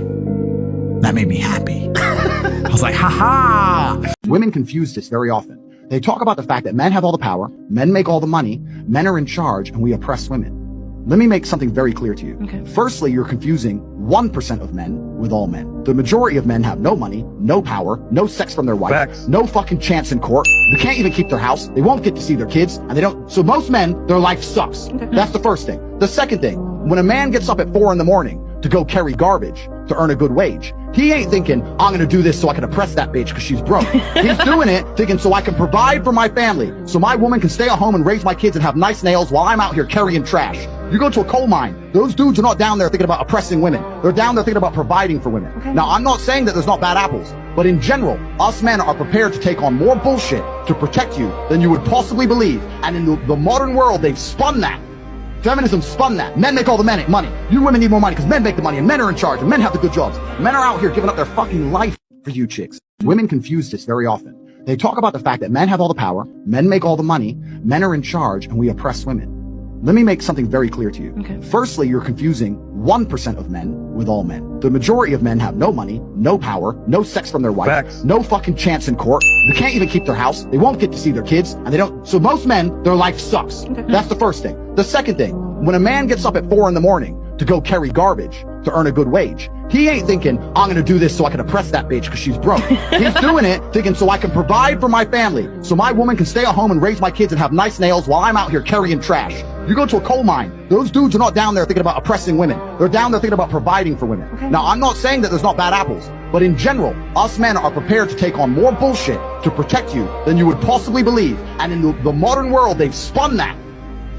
That made me happy. I was like, ha ha. Women confuse this very often. They talk about the fact that men have all the power, men make all the money, men are in charge, and we oppress women. Let me make something very clear to you. Okay. Firstly, you're confusing 1% of men with all men. The majority of men have no money, no power, no sex from their wife, Facts. no fucking chance in court. They can't even keep their house. They won't get to see their kids, and they don't. So most men, their life sucks. That's the first thing. The second thing, when a man gets up at 4 in the morning to go carry garbage to earn a good wage, he ain't thinking, I'm gonna do this so I can oppress that bitch because she's broke. He's doing it thinking so I can provide for my family, so my woman can stay at home and raise my kids and have nice nails while I'm out here carrying trash. You go to a coal mine, those dudes are not down there thinking about oppressing women. They're down there thinking about providing for women. Now, I'm not saying that there's not bad apples, but in general, us men are prepared to take on more bullshit to protect you than you would possibly believe. And in the modern world, they've spun that. Feminism spun that. Men make all the money. You women need more money because men make the money and men are in charge and men have the good jobs. Men are out here giving up their fucking life for you chicks. Women confuse this very often. They talk about the fact that men have all the power, men make all the money, men are in charge, and we oppress women. Let me make something very clear to you. Okay. Firstly, you're confusing 1% of men with all men. The majority of men have no money, no power, no sex from their wife, Facts. no fucking chance in court. They can't even keep their house. They won't get to see their kids, and they don't. So most men, their life sucks. That's the first thing. The second thing, when a man gets up at 4 in the morning to go carry garbage to earn a good wage, he ain't thinking, I'm gonna do this so I can oppress that bitch because she's broke. He's doing it thinking so I can provide for my family, so my woman can stay at home and raise my kids and have nice nails while I'm out here carrying trash. You go to a coal mine, those dudes are not down there thinking about oppressing women. They're down there thinking about providing for women. Now, I'm not saying that there's not bad apples, but in general, us men are prepared to take on more bullshit to protect you than you would possibly believe. And in the modern world, they've spun that.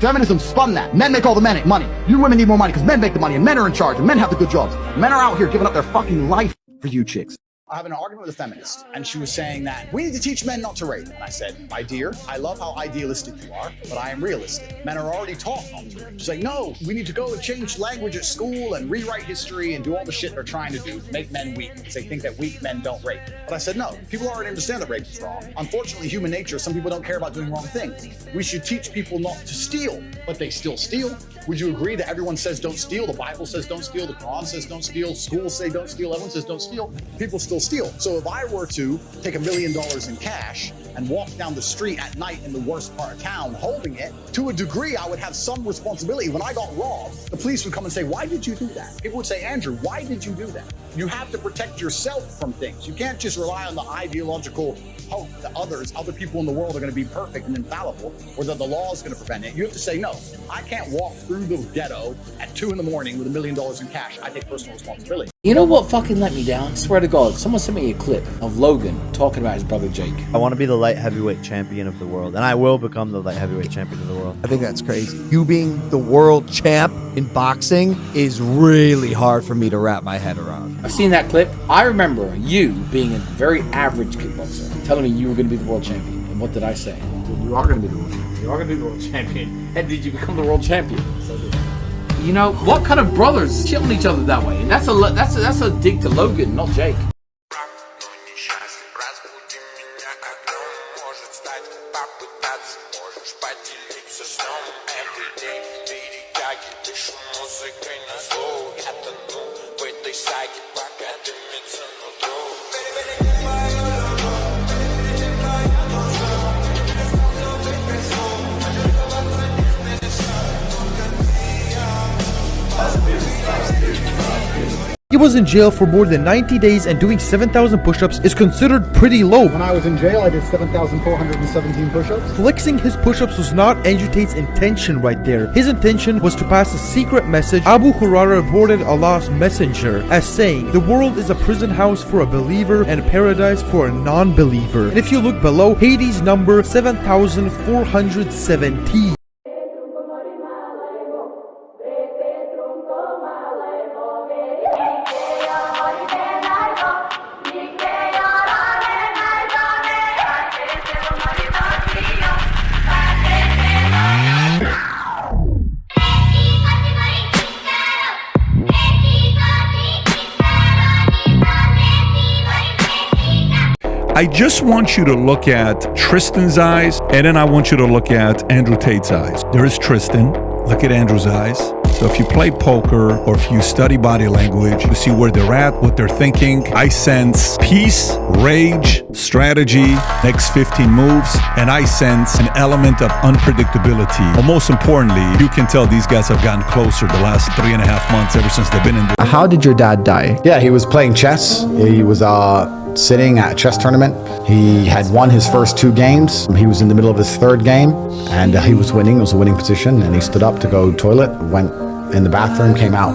Feminism spun that. Men make all the money. You women need more money because men make the money and men are in charge and men have the good jobs. Men are out here giving up their fucking life for you chicks. I have an argument with a feminist, and she was saying that we need to teach men not to rape. And I said, my dear, I love how idealistic you are, but I am realistic. Men are already taught not to rape. She's like, no, we need to go and change language at school and rewrite history and do all the shit they're trying to do to make men weak because they think that weak men don't rape. But I said, no, people already understand that rape is wrong. Unfortunately, human nature, some people don't care about doing wrong things. We should teach people not to steal, but they still steal. Would you agree that everyone says don't steal? The Bible says don't steal. The Quran says don't steal. Schools say don't steal. Everyone says don't steal. People still steal. So if I were to take $1 million in cash and walk down the street at night in the worst part of town holding it, to a degree, I would have some responsibility. When I got robbed, the police would come and say, why did you do that? People would say, Andrew, why did you do that? You have to protect yourself from things. You can't just rely on the ideological hope that other people in the world are going to be perfect and infallible, or that the law is going to prevent it. You have to say, no, I can't walk through the ghetto at 2 in the morning with $1 million in cash. I take personal responsibility. You know what fucking let me down? I swear to God, someone sent me a clip of Logan talking about his brother Jake. I want to be the light heavyweight champion of the world, and I will become the light heavyweight champion of the world. I think that's crazy. You being the world champ in boxing is really hard for me to wrap my head around. I've seen that clip. I remember you being a very average kickboxer, telling me you were going to be the world champion. And what did I say? You are going to be the world champion. You are going to be the world champion. And did you become the world champion? You know, what kind of brothers killing each other that way? And that's a dig to Logan, not Jake. He was in jail for more than 90 days and doing 7,000 push-ups is considered pretty low. When I was in jail, I did 7,417 push-ups. Flexing his push-ups was not Andrew Tate's intention right there. His intention was to pass a secret message. Abu Hurairah reported Allah's messenger as saying, the world is a prison house for a believer and paradise for a non-believer. And if you look below, Hades number 7,417. I just want you to look at Tristan's eyes, and then I want you to look at Andrew Tate's eyes. There is Tristan. Look at Andrew's eyes. So if you play poker or if you study body language, you see where they're at, what they're thinking. I sense peace, rage, strategy, next 15 moves, and I sense an element of unpredictability. But most importantly, you can tell these guys have gotten closer the last 3.5 months ever since they've been in the... How did your dad die? Yeah, he was playing chess. He was sitting at a chess tournament. He had won his first 2 games. He was in the middle of his 3rd game, and he was winning. It was a winning position, and he stood up to go toilet, went in the bathroom, came out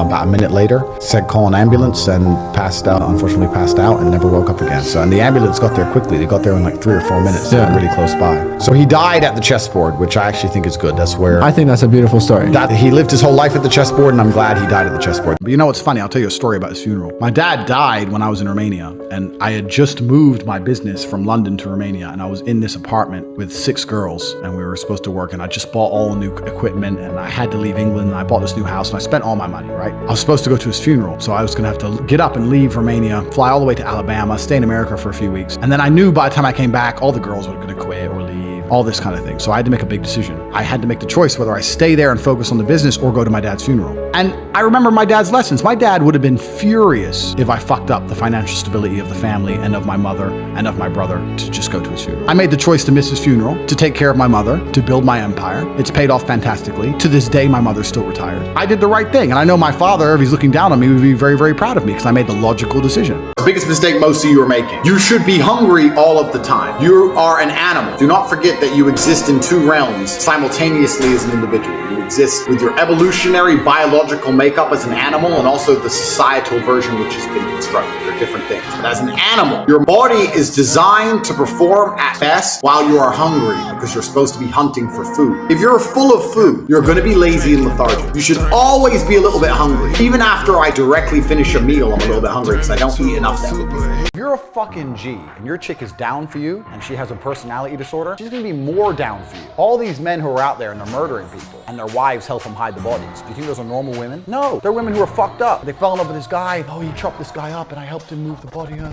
about a minute later, said call an ambulance, and unfortunately passed out and never woke up again. So, and the ambulance got there quickly. They got there in like 3 or 4 minutes. Yeah. Really close by. So he died at the chessboard, which I actually think is good. That's where... I think that's a beautiful story. He lived his whole life at the chessboard, and I'm glad he died at the chessboard. But you know what's funny? I'll tell you a story about his funeral. My dad died when I was in Romania, and I had just moved my business from London to Romania, and I was in this apartment with 6 girls, and we were supposed to work, and I just bought all the new equipment, and I had to leave England, and I bought this new house, and I spent all my money, right? I was supposed to go to his funeral, so I was gonna have to get up and leave Romania, fly all the way to Alabama, stay in America for a few weeks, and then I knew by the time I came back, all the girls were gonna quit or leave, all this kind of thing. So I had to make a big decision. I had to make the choice whether I stay there and focus on the business or go to my dad's funeral. And I remember my dad's lessons. My dad would have been furious if I fucked up the financial stability of the family and of my mother and of my brother to just go to his funeral. I made the choice to miss his funeral, to take care of my mother, to build my empire. It's paid off fantastically. To this day, my mother's still retired. I did the right thing. And I know my father, if he's looking down on me, would be very, very proud of me because I made the logical decision. The biggest mistake most of you are making. You should be hungry all of the time. You are an animal. Do not forget that you exist in 2 realms simultaneously as an individual. You exist with your evolutionary biological makeup as an animal and also the societal version which has been constructed. They're different things. But as an animal, your body is designed to perform at best while you are hungry because you're supposed to be hunting for food. If you're full of food, you're going to be lazy and lethargic. You should always be a little bit hungry. Even after I directly finish a meal, I'm a little bit hungry because I don't eat enough that week. If you're a fucking G and your chick is down for you and she has a personality disorder, she's going to be more down for you. All these men who are out there and they're murdering people and their wives help them hide the bodies. Do you think those are normal women? No, they're women who are fucked up. They fell in love with this guy. Oh, he chopped this guy up and I helped him move the body up.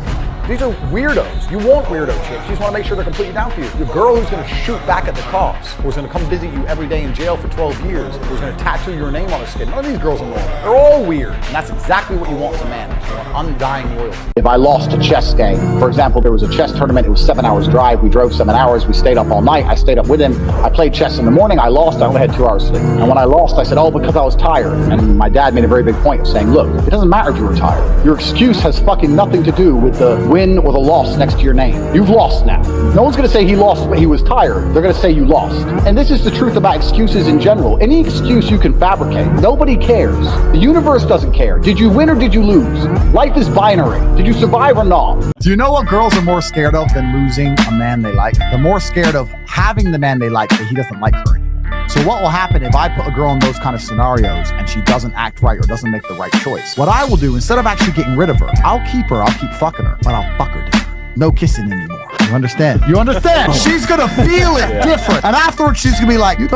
These are weirdos. You want weirdo chicks. You just want to make sure they're completely down for you. The girl who's going to shoot back at the cops, who's going to come visit you every day in jail for 12 years, who's going to tattoo your name on her skin. None of these girls are normal. They're all weird. And that's exactly what you want as a man. You want undying loyalty. If I lost a chess game, for example, there was a chess tournament. It was 7 hours drive. We drove 7 hours. We stayed up all night. I stayed up with him. I played chess in the morning. I lost. I only had 2 hours sleep. And when I lost, I said, oh, because I was tired. And my dad made a very big point of saying, look, it doesn't matter if you were tired. Your excuse has fucking nothing to do with the win or the loss next to your name. You've lost now. No one's going to say he lost but he was tired. They're going to say you lost. And this is the truth about excuses in general. Any excuse you can fabricate. Nobody cares. The universe doesn't care. Did you win or did you lose? Life is binary. Did you survive or not? Do you know what girls are more scared of than losing a man they like? They're more scared of having the man they like but he doesn't like her anymore. So what will happen if I put a girl in those kind of scenarios and she doesn't act right or doesn't make the right choice? What I will do, instead of actually getting rid of her, I'll keep fucking her, but I'll fuck her different. No kissing anymore. You understand? You understand? She's gonna feel it different. And afterwards she's gonna be like, you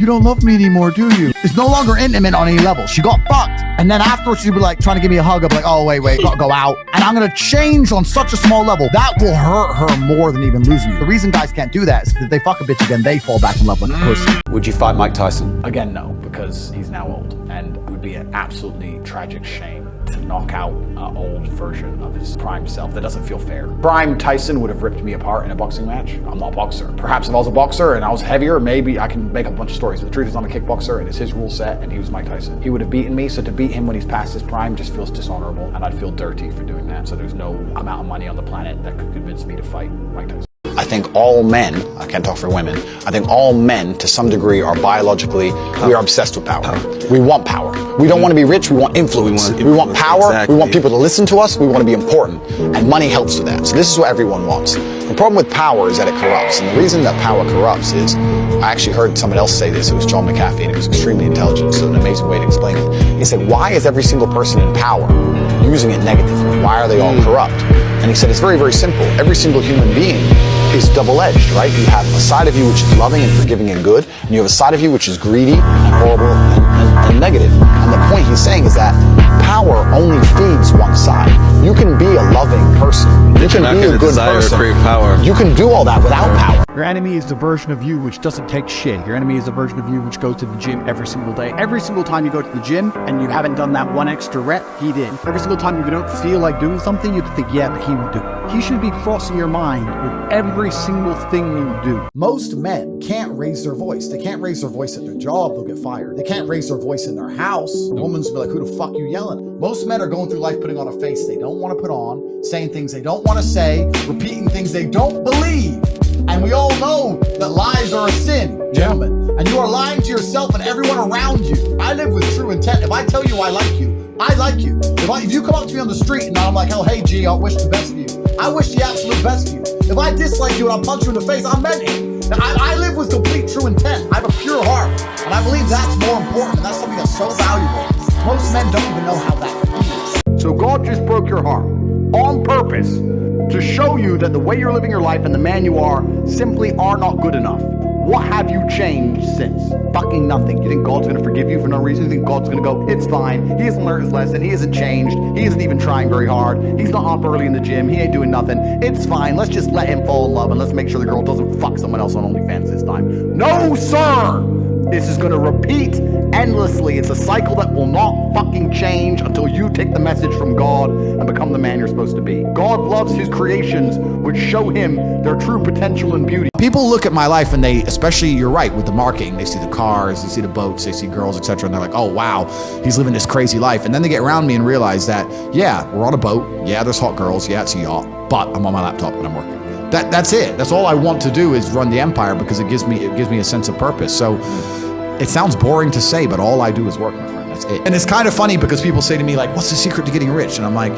don't love me anymore, do you? It's no longer intimate on any level. She got fucked. And then afterwards she'll be like trying to give me a hug. I'll be like, oh wait, gotta go out. And I'm gonna change on such a small level. That will hurt her more than even losing you. The reason guys can't do that is if they fuck a bitch again, they fall back in love with a pussy. Would you fight Mike Tyson? Again, no, because he's now old. And it would be an absolutely tragic shame to knock out an old version of his prime self. That doesn't feel fair. Prime Tyson would have ripped me apart in a boxing match. I'm not a boxer. Perhaps if I was a boxer and I was heavier, maybe I can make up a bunch of stories. But the truth is I'm a kickboxer and it's his rule set and he was Mike Tyson. He would have beaten me, so to beat him when he's past his prime just feels dishonorable and I'd feel dirty for doing that. So there's no amount of money on the planet that could convince me to fight Mike Tyson. I think all men, I can't talk for women, I think all men to some degree are biologically, we are obsessed with power. We want power. We don't want to be rich, we want influence. We want power, we want people to listen to us, we want to be important. And money helps with that. So this is what everyone wants. The problem with power is that it corrupts. And the reason that power corrupts is, I actually heard someone else say this, it was John McAfee, and it was extremely intelligent, so an amazing way to explain it. He said, why is every single person in power using it negatively? Why are they all corrupt? And he said, it's very, very simple. Every single human being is double-edged, right? You have a side of you which is loving and forgiving and good, and you have a side of you which is greedy and horrible and negative. And the point he's saying is that power only feeds one side. You can be a loving loving person. You can be a good person. power. You can do all that without power. Your enemy is the version of you which doesn't take shit. Your enemy is the version of you which goes to the gym every single day. Every single time you go to the gym and you haven't done that one extra rep, he did. Every single time you don't feel like doing something, you think, yeah, but he would do it. He should be crossing your mind with every single thing you do. Most men can't raise their voice. They can't raise their voice at their job, they'll get fired. They can't raise their voice in their house. The woman's be like, who the fuck you yelling at? Most men are going through life putting on a face they don't want to put on, saying things they don't want to say, repeating things they don't believe. And we all know that lies are a sin, gentlemen. And you are lying to yourself and everyone around you. I live with true intent. If I tell you I like you, I like you. If you come up to me on the street and I'm like, oh, hey, G, I wish the best for you. I wish the absolute best for you. If I dislike you and I punch you in the face, I meant it. I live with complete true intent. I have a pure heart. And I believe that's more important. And that's something that's so valuable. Most men don't even know how that feels. So God just broke your heart on purpose to show you that the way you're living your life and the man you are simply are not good enough. What have you changed since? Fucking nothing. You think God's going to forgive you for no reason? You think God's going to go, it's fine. He hasn't learned his lesson. He hasn't changed. He isn't even trying very hard. He's not up early in the gym. He ain't doing nothing. It's fine. Let's just let him fall in love and let's make sure the girl doesn't fuck someone else on OnlyFans this time. No, sir! This is going to repeat endlessly. It's a cycle that will not fucking change until you take the message from God and become the man you're supposed to be. God loves his creations, which show him their true potential and beauty. People look at my life and they, especially, you're right, with the marketing, they see the cars, they see the boats, they see girls, etc. And they're like, oh, wow, he's living this crazy life. And then they get around me and realize that, yeah, we're on a boat. Yeah, there's hot girls. Yeah, it's a yacht. But I'm on my laptop and I'm working. That's it. That's all I want to do is run the empire because it gives me a sense of purpose. So it sounds boring to say, but all I do is work, my friend. That's it. And it's kind of funny because people say to me, like, what's the secret to getting rich? And I'm like,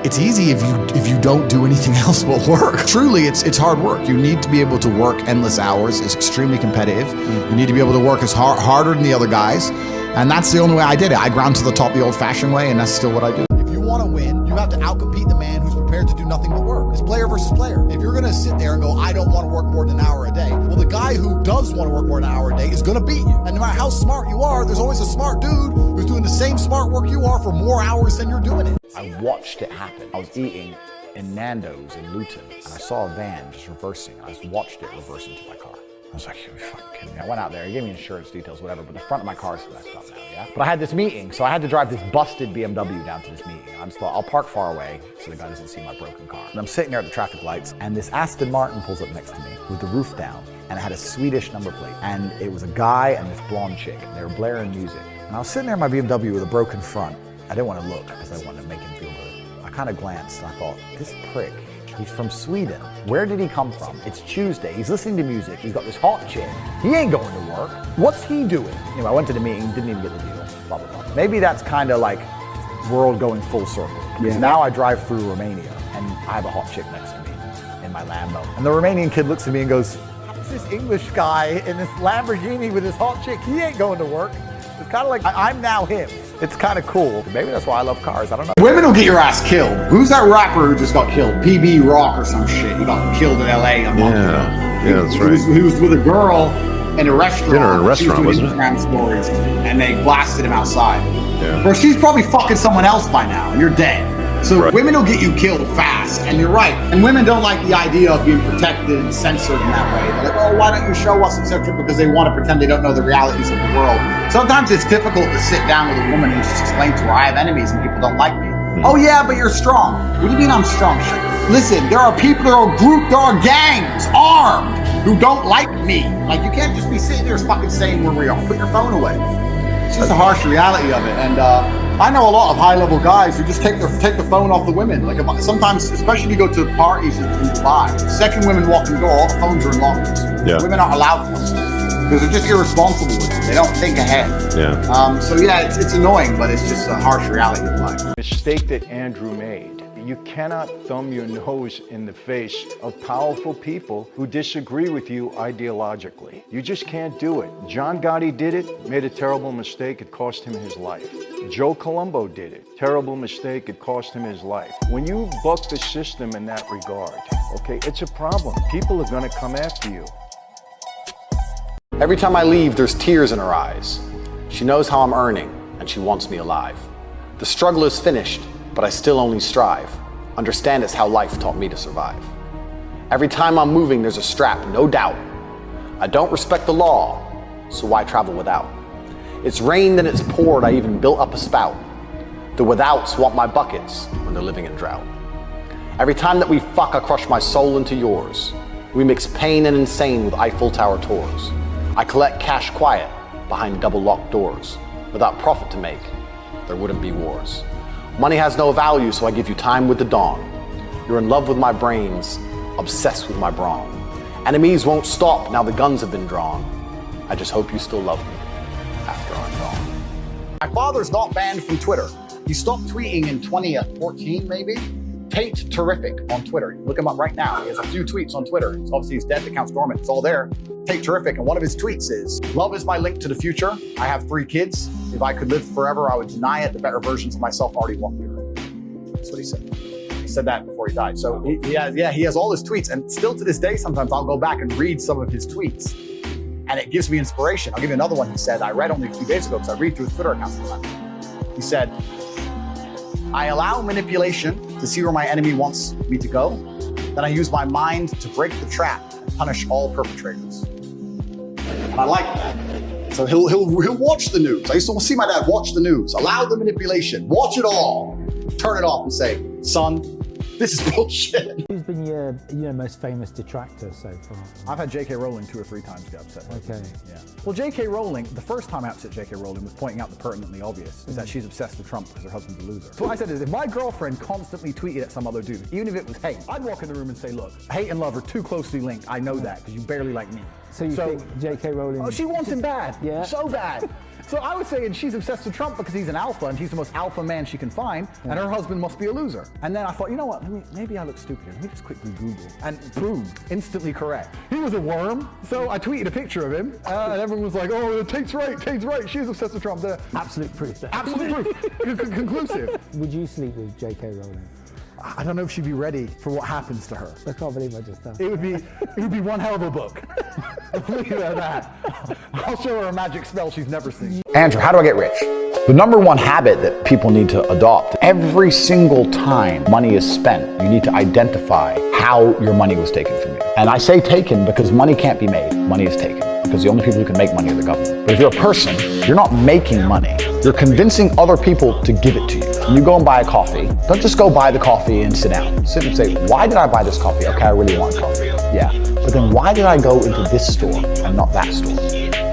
it's easy if you don't do anything else but work. Truly, it's hard work. You need to be able to work endless hours. It's extremely competitive. You need to be able to work as harder than the other guys. And that's the only way I did it. I ground to the top the old-fashioned way, and that's still what I do. If you want to win, you have to outcompete the man who's prepared to do nothing but work. It's player versus player. If you're going to sit there and go, I don't want to work more than an hour a day, well, the guy who does want to work more than an hour a day is going to beat you. And no matter how smart you are, there's always a smart dude who's doing the same smart work you are for more hours than you're doing it. I watched it happen. I was eating in Nando's in Luton, and I saw a van just reversing. I just watched it reverse into my car. I was like, you're fucking kidding me. I went out there, he gave me insurance details, whatever, but the front of my car is messed up now, yeah? But I had this meeting, so I had to drive this busted BMW down to this meeting. I just thought, I'll park far away so the guy doesn't see my broken car. And I'm sitting there at the traffic lights, and this Aston Martin pulls up next to me with the roof down, and it had a Swedish number plate. And it was a guy and this blonde chick, and they were blaring music. And I was sitting there in my BMW with a broken front. I didn't want to look because I wanted to make him feel good. I kind of glanced, and I thought, this prick, he's from Sweden. Where did he come from? It's Tuesday. He's listening to music. He's got this hot chick. He ain't going to work. What's he doing? Anyway, I went to the meeting, didn't even get the deal. Blah, blah, blah. Maybe that's kind of like world going full circle. Because now I drive through Romania and I have a hot chick next to me in my Lambo. And the Romanian kid looks at me and goes, how's this English guy in this Lamborghini with his hot chick? He ain't going to work. It's kind of like I'm now him. It's kind of cool. Maybe that's why I love cars. I don't know. Women will get your ass killed. Who's that rapper who just got killed? PB Rock or some shit. He got killed in LA a month ago. Yeah, that's right. He was with a girl in a restaurant. Dinner in a restaurant, wasn't it? Instagram stories, and they blasted him outside. Yeah. Bro, she's probably fucking someone else by now, and you're dead. So women will get you killed fast, and you're right. And women don't like the idea of being protected and censored in that way. They're like, oh, why don't you show us, etc., because they want to pretend they don't know the realities of the world. Sometimes it's difficult to sit down with a woman and just explain to her, I have enemies and people don't like me. Oh yeah, but you're strong. What do you mean I'm strong? Listen, there are people, there are groups, there are gangs, armed, who don't like me. Like, you can't just be sitting there fucking saying where we are. Put your phone away. It's just a harsh reality of it. And I know a lot of high-level guys who just take the phone off the women. Like, sometimes, especially if you go to parties in Dubai, the second women walk in the door, all the phones are in lockers. Yeah. Women aren't allowed phones because they're just irresponsible with it. They don't think ahead. Yeah. So yeah, it's annoying, but it's just a harsh reality of life. Mistake that Andrew made. You cannot thumb your nose in the face of powerful people who disagree with you ideologically. You just can't do it. John Gotti did it, made a terrible mistake, it cost him his life. Joe Colombo did it, terrible mistake, it cost him his life. When you buck the system in that regard, okay, it's a problem. People are gonna come after you. Every time I leave, there's tears in her eyes. She knows how I'm earning, and she wants me alive. The struggle is finished, but I still only strive. Understand it's how life taught me to survive. Every time I'm moving, there's a strap, no doubt. I don't respect the law, so why travel without? It's rained and it's poured, I even built up a spout. The withouts want my buckets when they're living in drought. Every time that we fuck, I crush my soul into yours. We mix pain and insane with Eiffel Tower tours. I collect cash quiet behind double locked doors. Without profit to make, there wouldn't be wars. Money has no value, so I give you time with the dawn. You're in love with my brains, obsessed with my brawn. Enemies won't stop now the guns have been drawn. I just hope you still love me after I'm gone. My father's not banned from Twitter. He stopped tweeting in 2014, maybe. Tate Terrific on Twitter. You look him up right now. He has a few tweets on Twitter. Obviously, he's dead. The account's dormant. It's all there. Tate Terrific. And one of his tweets is, "Love is my link to the future. I have 3 kids. If I could live forever, I would deny it. The better versions of myself already walk the earth." That's what he said. He said that before he died. So he has all his tweets. And still to this day, sometimes I'll go back and read some of his tweets. And it gives me inspiration. I'll give you another one he said. I read only a few days ago because I read through his Twitter account sometimes. He said, "I allow manipulation to see where my enemy wants me to go. Then I use my mind to break the trap and punish all perpetrators." And I like that. So he'll watch the news. I used to see my dad watch the news, allow the manipulation, watch it all, turn it off and say, "Son, this is bullshit." Who's been your most famous detractor so far? I've had J.K. Rowling 2 or 3 times get upset. Okay. Yeah. Well, J.K. Rowling, the first time I upset J.K. Rowling was pointing out the pertinently obvious, is that she's obsessed with Trump because her husband's a loser. So what I said is, if my girlfriend constantly tweeted at some other dude, even if it was hate, I'd walk in the room and say, "Look, hate and love are too closely linked. I know that because you barely like me." So you think J.K. Rowling... Oh, she wants him bad. Yeah. So bad. So I was saying she's obsessed with Trump because he's an alpha and he's the most alpha man she can find, and her husband must be a loser. And then I thought, you know what, maybe I look stupid here. Let me just quickly Google. And boom, instantly correct. He was a worm. So I tweeted a picture of him, and everyone was like, "Oh, Tate's right, she's obsessed with Trump." Absolute proof there. Absolute proof. Conclusive. Would you sleep with J.K. Rowling? I don't know if she'd be ready for what happens to her. I can't believe I just asked. It would be one hell of a book. Leave it at that. I'll show her a magic spell she's never seen. Andrew, how do I get rich? The number one habit that people need to adopt, every single time money is spent, you need to identify how your money was taken from you. And I say taken because money can't be made, money is taken. Because the only people who can make money are the government. But if you're a person, you're not making money. You're convincing other people to give it to you. When you go and buy a coffee, don't just go buy the coffee and sit down. Sit and say, "Why did I buy this coffee? Okay, I really want coffee." Yeah. But then why did I go into this store and not that store?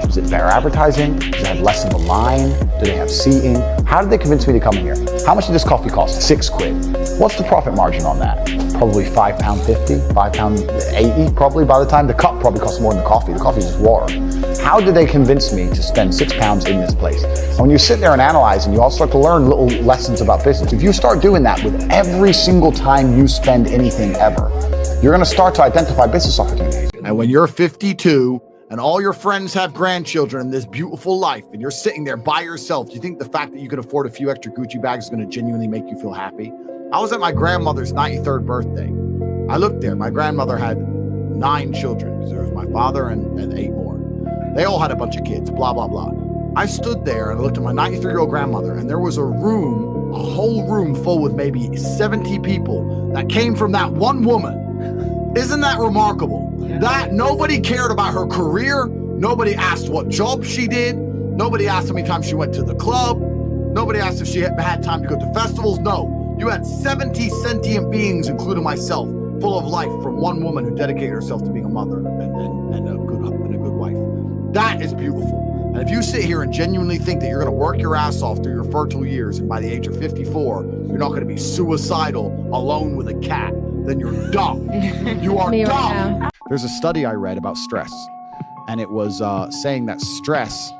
Is it better advertising? Does it have less of a line? Do they have seating? How did they convince me to come here? How much did this coffee cost? £6. What's the profit margin on that? Probably £5.50, £5.80 probably by the time. The cup probably costs more than the coffee. The coffee is just water. How did they convince me to spend £6 in this place? And when you sit there and analyze and you all start to learn little lessons about business, if you start doing that with every single time you spend anything ever, you're gonna start to identify business opportunities. And when you're 52 and all your friends have grandchildren in this beautiful life and you're sitting there by yourself, do you think the fact that you could afford a few extra Gucci bags is gonna genuinely make you feel happy? I was at my grandmother's 93rd birthday. I looked there, my grandmother had 9 children because there was my father and 8 more. They all had a bunch of kids, blah, blah, blah. I stood there and I looked at my 93-year-old grandmother and there was a whole room full with maybe 70 people that came from that one woman. Isn't that remarkable? That nobody cared about her career. Nobody asked what job she did. Nobody asked how many times she went to the club. Nobody asked if she had time to go to festivals. No, you had 70 sentient beings, including myself, full of life from one woman who dedicated herself to being a mother and a good wife. That is beautiful. And if you sit here and genuinely think that you're going to work your ass off through your fertile years and by the age of 54, you're not going to be suicidal alone with a cat, then you're dumb. You are dumb. Right. There's a study I read about stress, and it was saying that stress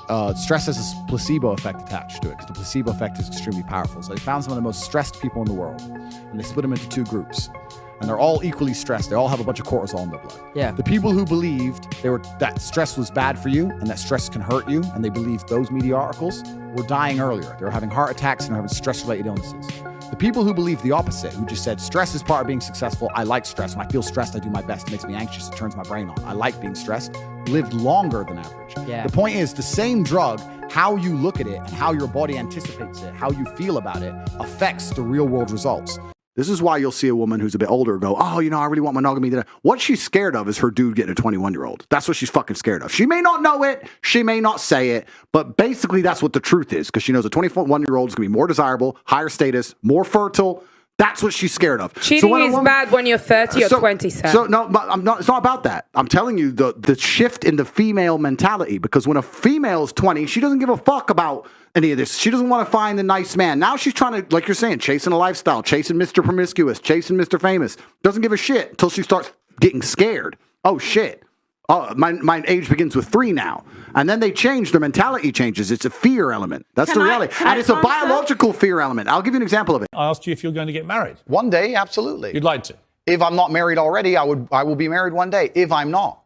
has a placebo effect attached to it because the placebo effect is extremely powerful. So they found some of the most stressed people in the world, and they split them into 2 groups. And they're all equally stressed. They all have a bunch of cortisol in their blood. Yeah. The people who believed that stress was bad for you and that stress can hurt you, and they believed those media articles, were dying earlier. They were having heart attacks and having stress-related illnesses. The people who believed the opposite, who just said, stress is part of being successful. I like stress. When I feel stressed, I do my best. It makes me anxious. It turns my brain on. I like being stressed. Lived longer than average. Yeah. The point is, the same drug, how you look at it and how your body anticipates it, how you feel about it, affects the real-world results. This is why you'll see a woman who's a bit older go, oh, you know, I really want monogamy. What she's scared of is her dude getting a 21-year-old. That's what she's fucking scared of. She may not know it. She may not say it. But basically, that's what the truth is, because she knows a 21-year-old is going to be more desirable, higher status, more fertile. That's what she's scared of. Cheating is bad when you're 30 or 27. So no, but it's not about that. I'm telling you the shift in the female mentality, because when a female is 20, she doesn't give a fuck about any of this. She doesn't want to find the nice man. Now she's trying to, like you're saying, chasing a lifestyle, chasing Mr. Promiscuous, chasing Mr. Famous. Doesn't give a shit until she starts getting scared. Oh, shit. Oh, my age begins with 3 now. And then they change, their mentality changes. It's a fear element. That's the reality. And it's a biological fear element. I'll give you an example of it. I asked you if you're going to get married. One day, absolutely. You'd like to? If I'm not married already, I will be married one day. If I'm not.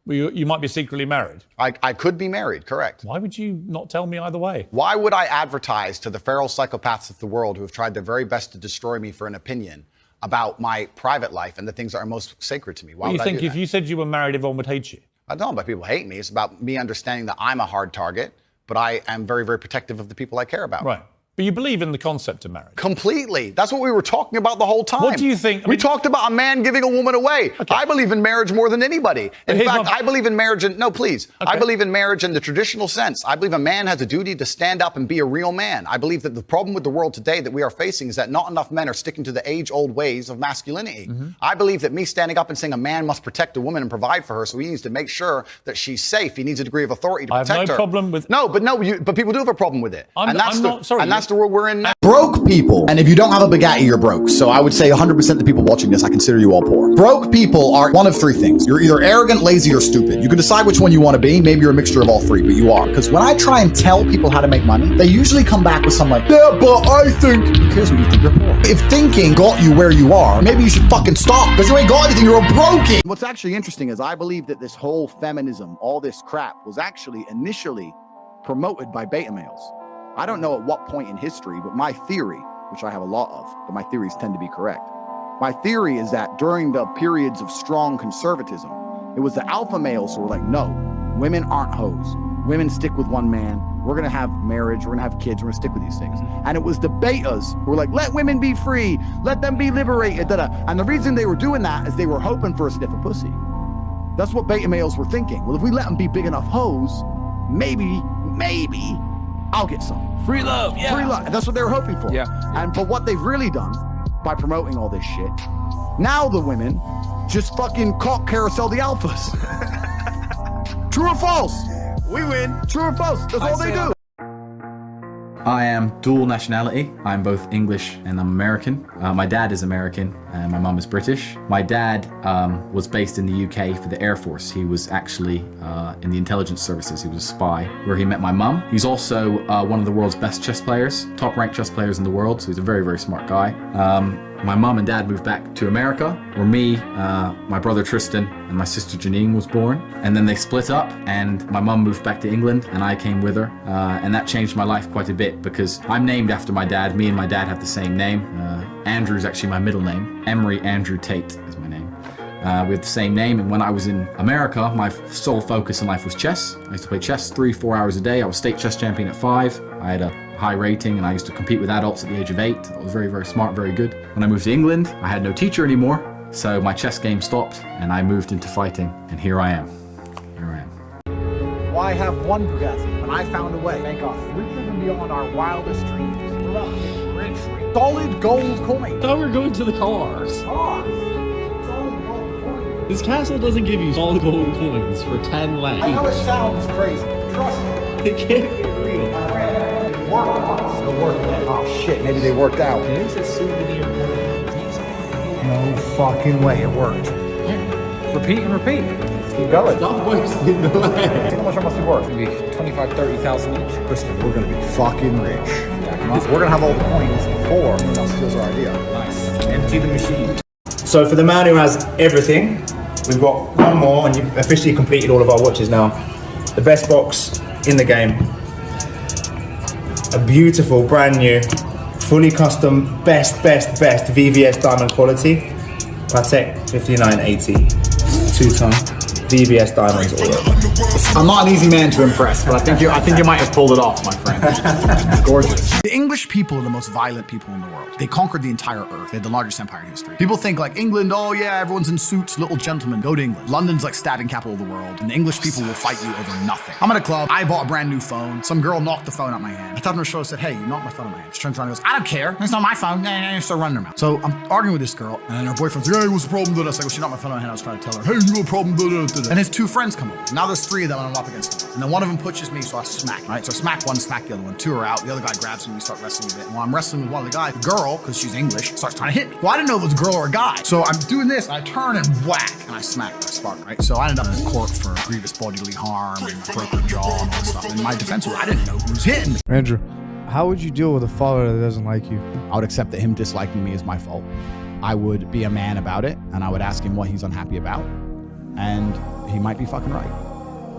Well, you might be secretly married. I could be married, correct. Why would you not tell me either way? Why would I advertise to the feral psychopaths of the world who have tried their very best to destroy me for an opinion about my private life and the things that are most sacred to me? Why Well, you would think I do if that? you said you were married, everyone would hate you? I don't know about people hate me. It's about me understanding that I'm a hard target, but I am very, very protective of the people I care about. Right. But you believe in the concept of marriage? Completely. That's what we were talking about the whole time. What do you think? We talked about a man giving a woman away. Okay. I believe in marriage more than anybody. In fact, I believe in marriage in, no, please. Okay. I believe in marriage in the traditional sense. I believe a man has a duty to stand up and be a real man. I believe that the problem with the world today that we are facing is that not enough men are sticking to the age-old ways of masculinity. Mm-hmm. I believe that me standing up and saying a man must protect a woman and provide for her, so he needs to make sure that she's safe. He needs a degree of authority to protect her. I have no problem with... But people do have a problem with it. And that's the world we're in now. Broke people, and if you don't have a Bugatti, you're broke. So I would say 100% of the people watching this, I consider you all poor. Broke people are one of 3 things. You're either arrogant, lazy, or stupid. You can decide which one you want to be. Maybe you're a mixture of all 3, but you are. Because when I try and tell people how to make money, they usually come back with something like, yeah, but I think... Who cares what you think? You're poor. If thinking got you where you are, maybe you should fucking stop, because you ain't got anything. You're broken. What's actually interesting is I believe that this whole feminism, all this crap, was actually initially promoted by beta males. I don't know at what point in history, but my theory, which I have a lot of, but my theories tend to be correct. My theory is that during the periods of strong conservatism, it was the alpha males who were like, no, women aren't hoes. Women stick with one man. We're going to have marriage. We're going to have kids. We're going to stick with these things. And it was the betas who were like, let women be free. Let them be liberated. Da-da. And the reason they were doing that is they were hoping for a sniff of pussy. That's what beta males were thinking. Well, if we let them be big enough hoes, maybe I'll get some. Free love, yeah. Free love. That's what they were hoping for. Yeah. But what they've really done by promoting all this shit, now the women just fucking cock carousel the alphas. True or false? We win. True or false? That's all they do. I am dual nationality. I'm both English and I'm American. My dad is American and my mum is British. My dad was based in the UK for the Air Force. He was actually in the intelligence services. He was a spy, where he met my mum. He's also one of the world's best chess players, top ranked chess players in the world. So he's a very, very smart guy. My mum and dad moved back to America, where me, my brother Tristan, and my sister Janine was born. And then they split up, and my mum moved back to England, and I came with her. And that changed my life quite a bit, because I'm named after my dad. Me and my dad have the same name. Andrew is actually my middle name. Emery Andrew Tate is my name. We have the same name, and when I was in America, my sole focus in life was chess. I used to play chess 3-4 hours a day. I was state chess champion at 5. I had a high rating, and I used to compete with adults at the age of 8. I was very, very smart, very good. When I moved to England, I had no teacher anymore, so my chess game stopped, and I moved into fighting, and here I am. Why have one Bugatti when I found a way to make us richer than beyond our wildest dreams? Without getting rich. Solid gold coin. Thought we were going to the cars. This castle doesn't give you solid gold coins for 10 lakhs. I know it sounds crazy. Trust me. It can't be real. It worked once. It'll work again. Oh shit, maybe they worked out. It's a souvenir. No fucking way it worked. Repeat and repeat. Keep going. Stop wasting the land. See how much I must be worth? Maybe 25,000-30,000 each. Listen, we're gonna be fucking rich. We're gonna have all the coins before anyone else steals our idea. Nice. Empty the machine. So for the man who has everything, we've got one more, and you've officially completed all of our watches now. The best box in the game. A beautiful, brand new, fully custom, best VVS diamond quality. Tate 5980, 2-ton. DBS diamonds all over. I'm not an easy man to impress, but I think you might have pulled it off, my friend. Gorgeous. The English people are the most violent people in the world. They conquered the entire earth. They had the largest empire in history. People think like England, oh yeah, everyone's in suits, little gentlemen. Go to England. London's like stabbing capital of the world, and the English people will fight you over nothing. I'm at a club. I bought a brand new phone. Some girl knocked the phone out of my hand. I thought on the show, said, hey, you knocked my phone out of my hand. She turns around and goes, I don't care. It's not my phone. And start running her mouth. So I'm arguing with this girl, and her boyfriend's like, hey, what's the problem with us? I go, she knocked my phone out of my hand. I was trying to tell her, hey, you got a problem. And his two friends come over. Now there's three of them, and I'm up against them. And then one of them pushes me, so I smack, right? So I smack one, smack the other one. Two are out. The other guy grabs me, we start wrestling a bit. And while I'm wrestling with one of the guys, the girl, because she's English, starts trying to hit me. Well, I didn't know if it was a girl or a guy. So I'm doing this, and I turn and whack, and I smack, I spark, right? So I ended up in court for grievous bodily harm and broken jaw and all that stuff. And my defense was, I didn't know who was hitting me. Andrew, how would you deal with a father that doesn't like you? I would accept that him disliking me is my fault. I would be a man about it, and I would ask him what he's unhappy about, and he might be fucking right.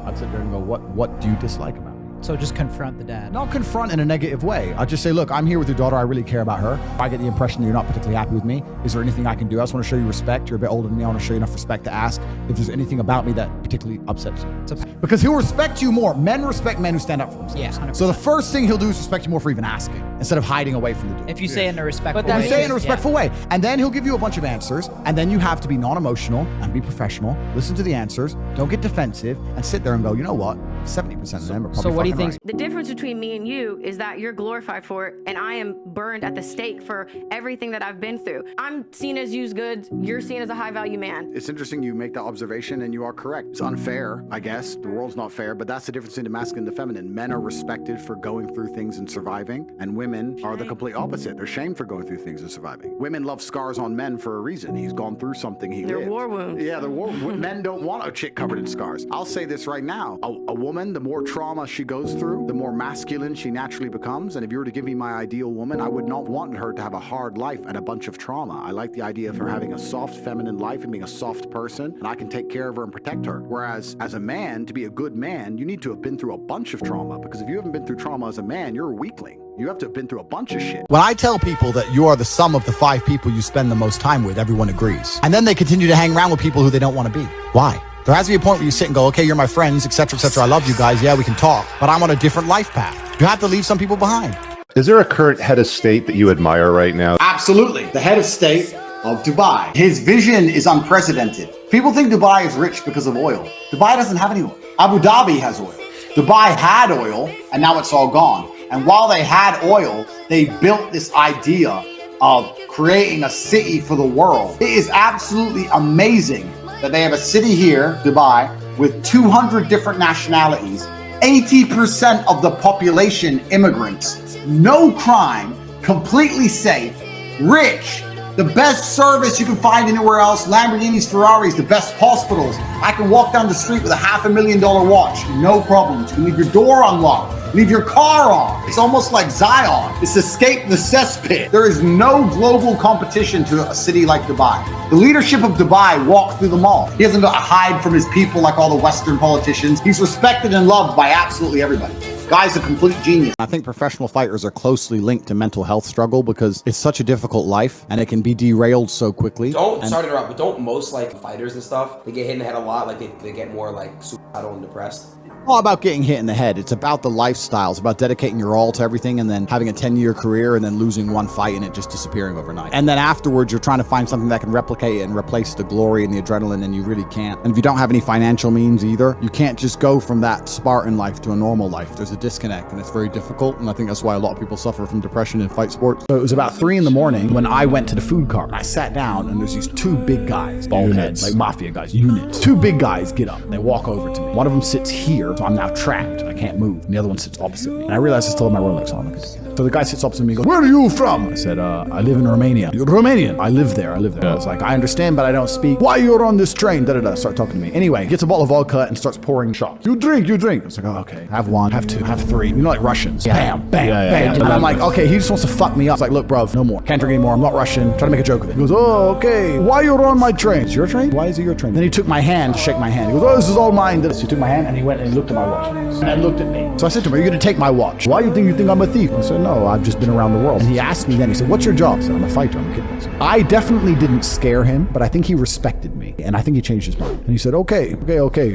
I'd sit there and go, what do you dislike about me? So just confront the dad. Not confront in a negative way. I'll just say, look, I'm here with your daughter. I really care about her. If I get the impression that you're not particularly happy with me, is there anything I can do? I just want to show you respect. You're a bit older than me. I want to show you enough respect to ask if there's anything about me that particularly upsets you. Because he'll respect you more. Men respect men who stand up for themselves. Yes, 100%. So the first thing he'll do is respect you more for even asking, instead of hiding away from the dude. If you say it in a respectful If you way. say it in a respectful way. And then he'll give you a bunch of answers, and then you have to be non-emotional and be professional. Listen to the answers. Don't get defensive, and sit there and go, you know what? 70% of them are probably So what do you fucking think? right. The difference between me and you is that you're glorified for it, and I am burned at the stake for everything that I've been through. I'm seen as used goods. You're seen as a high-value man. It's interesting you make that observation, and you are correct. It's unfair, I guess. The world's not fair, but that's the difference between the masculine and the feminine. Men are respected for going through things and surviving, and women are the complete opposite. They're shamed for going through things and surviving. Women love scars on men for a reason. He's gone through something, he They're lived. war wounds. Yeah, they're war wounds. Men don't want a chick covered in scars. I'll say this right now. A woman, the more trauma she goes through, the more masculine she naturally becomes. And if you were to give me my ideal woman, I would not want her to have a hard life and a bunch of trauma. I like the idea of her having a soft feminine life and being a soft person, and I can take care of her and protect her. Whereas as a man, to be a good man, you need to have been through a bunch of trauma, because if you haven't been through trauma as a man, you're a weakling. You have to have been through a bunch of shit. When I tell people that you are the sum of the 5 people you spend the most time with, everyone agrees. And then they continue to hang around with people who they don't want to be. Why? There has to be a point where you sit and go, okay, you're my friends, etc., etc. I love you guys. Yeah, we can talk, but I'm on a different life path. You have to leave some people behind. Is there a current head of state that you admire right now? Absolutely. The head of state of Dubai. His vision is unprecedented. People think Dubai is rich because of oil. Dubai doesn't have any oil. Abu Dhabi has oil. Dubai had oil, and now it's all gone. And while they had oil, they built this idea of creating a city for the world. It is absolutely amazing that they have a city here, Dubai, with 200 different nationalities, 80% of the population immigrants, no crime, completely safe, rich, the best service you can find anywhere else, Lamborghinis, Ferraris, the best hospitals. I can walk down the street with a $500,000 watch, no problems. You can leave your door unlocked, leave your car on. It's almost like Zion. It's escape the cesspit. There is no global competition to a city like Dubai. The leadership of Dubai walked through the mall. He hasn't got to hide from his people like all the Western politicians. He's respected and loved by absolutely everybody. Guy's a complete genius. I think professional fighters are closely linked to mental health struggle because it's such a difficult life and it can be derailed so quickly. Sorry to interrupt, but don't most like fighters and stuff, they get hit in the head a lot, like they get more like suicidal and depressed? It's all about getting hit in the head. It's about the lifestyle. It's about dedicating your all to everything and then having a 10-year career and then losing one fight and it just disappearing overnight. And then afterwards, you're trying to find something that can replicate it and replace the glory and the adrenaline, and you really can't. And if you don't have any financial means either, you can't just go from that Spartan life to a normal life. There's a disconnect and it's very difficult. And I think that's why a lot of people suffer from depression in fight sports. So it was about 3 a.m. when I went to the food cart. I sat down and there's these 2 big guys, bald heads, like mafia guys, units. 2 big guys get up. They walk over to me. One of them sits here, so I'm now trapped. I can't move. And the other one sits opposite me. And I realized I still have my Rolex on. So the guy sits opposite me and goes, "Where are you from?" I said, "I live in Romania." "You're Romanian?" "I live there. I was like, "I understand, but I don't speak." "Why you're on this train?" Start talking to me. Anyway, gets a bottle of vodka and starts pouring shots. You drink. I was like, "Oh, okay. Have 1, have 2, have 3. You know, like Russians. Bam, bam, bam. And I'm like, okay, he just wants to fuck me up. I was like, "Look, bro, no more. Can't drink anymore. I'm not Russian." Trying to make a joke of it. He goes, "Oh, okay. Why you're on my train?" "It's your train? Why is it your train?" Then he took my hand to shake my hand. He goes, "Oh, this is all mine." So he took my hand and he went and he looked at my watch. And looked at me. So I said to him, "Are you going to take my watch?" "Why you think I'm a thief?" I said, no, I've just been around the world. And he asked me then, he said, what's your job? I said, I'm a fighter, I'm a kickboxer. I definitely didn't scare him, but I think he respected me. And I think he changed his mind. And he said, okay,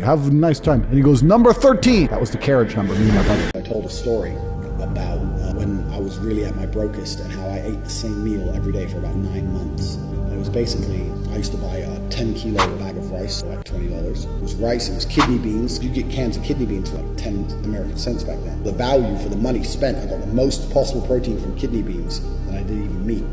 have a nice time. And he goes, number 13. That was the carriage number, me and my brother. I told a story about when I was really at my brokest and how I ate the same meal every day for about 9 months. And it was basically, I used to buy a 10-kilo bag of rice for like $20. It was rice, it was kidney beans. You get cans of kidney beans for like 10 American cents back then. The value for the money spent, I got the most possible protein from kidney beans than I did even meat.